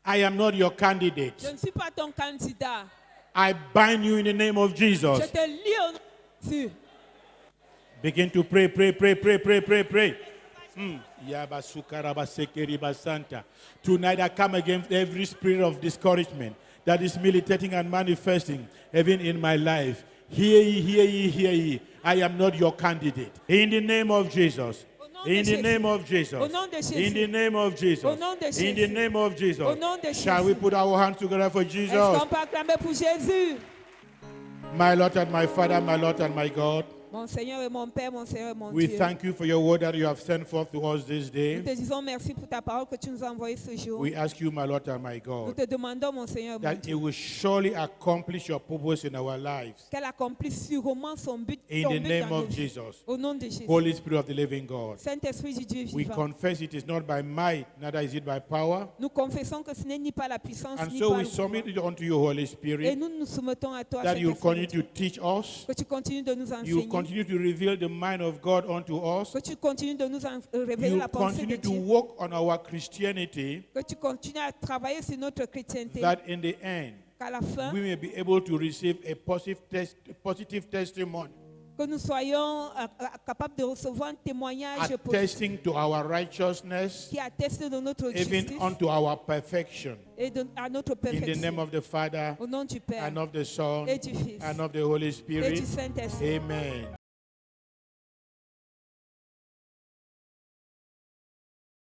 A: I am not your
B: je
A: candidate.
B: ne suis pas ton candidat.
A: I bind you in the name of Jesus.
B: Je te lie au nom de Jésus.
A: Begin to pray, pray, pray, pray, pray, pray, pray. Yaba sukaraba sekeriba santa. Tonight I come against every spirit of discouragement that is militating and manifesting even in my life. Hear ye, hear ye, hear ye. I am not your candidate. In the name of Jesus. In the name of Jesus.
B: Au nom de
A: In
B: Jésus.
A: the name of Jesus.
B: Au nom de
A: In the
B: Jésus.
A: name of Jesus.
B: Au nom de
A: Shall we
B: Jésus.
A: put our hands together for
B: Est-ce
A: Jesus?
B: qu'on peut acclamer pour Jésus?
A: My Lord and my Father, my Lord and my God,
B: Mon Seigneur et mon Père, mon Seigneur et mon
A: we
B: Dieu.
A: thank you for your word that you have sent forth to us this
B: Nous
A: day.
B: te disons merci pour ta parole que tu nous as envoyée ce jour.
A: We ask you, my Lord and my
B: Nous
A: God,
B: te demandons, mon Seigneur et mon
A: that
B: Dieu,
A: it will surely accomplish your purpose in our lives.
B: qu'elle accomplisse sûrement son but,
A: In
B: ton
A: the
B: but
A: name
B: dans nos
A: of
B: vies.
A: Jesus.
B: Au nom de Jésus.
A: Holy Spirit of the living God,
B: Saint-Esprit du Dieu
A: we
B: vivant.
A: confess it is not by might, neither is it by power.
B: Nous confessons que ce n'est ni par la puissance,
A: And
B: ni
A: so
B: par
A: we
B: le
A: submit
B: pouvoir.
A: it unto you, Holy
B: Et
A: Spirit,
B: nous nous soumettons à toi,
A: that you
B: Saint-Esprit,
A: continue to teach us,
B: que tu continues de nous
A: you
B: enseigner,
A: continue to reveal the mind of God unto us,
B: que tu continues de nous révéler
A: you
B: la pensée de
A: continue to
B: Dieu,
A: work on our Christianity,
B: que tu continues à travailler sur notre chrétienté,
A: that in the end,
B: qu'à la fin,
A: we may be able to receive a positive testimony,
B: que nous soyons capables de recevoir un témoignage positif
A: attesting to our righteousness,
B: qui atteste de notre
A: even
B: justice
A: unto our perfection.
B: et à notre
A: In the name
B: perfection.
A: of the Father,
B: Au nom du Père
A: and of the Son,
B: et du Fils
A: and of the Holy
B: et
A: Spirit.
B: du Saint-Esprit.
A: Amen.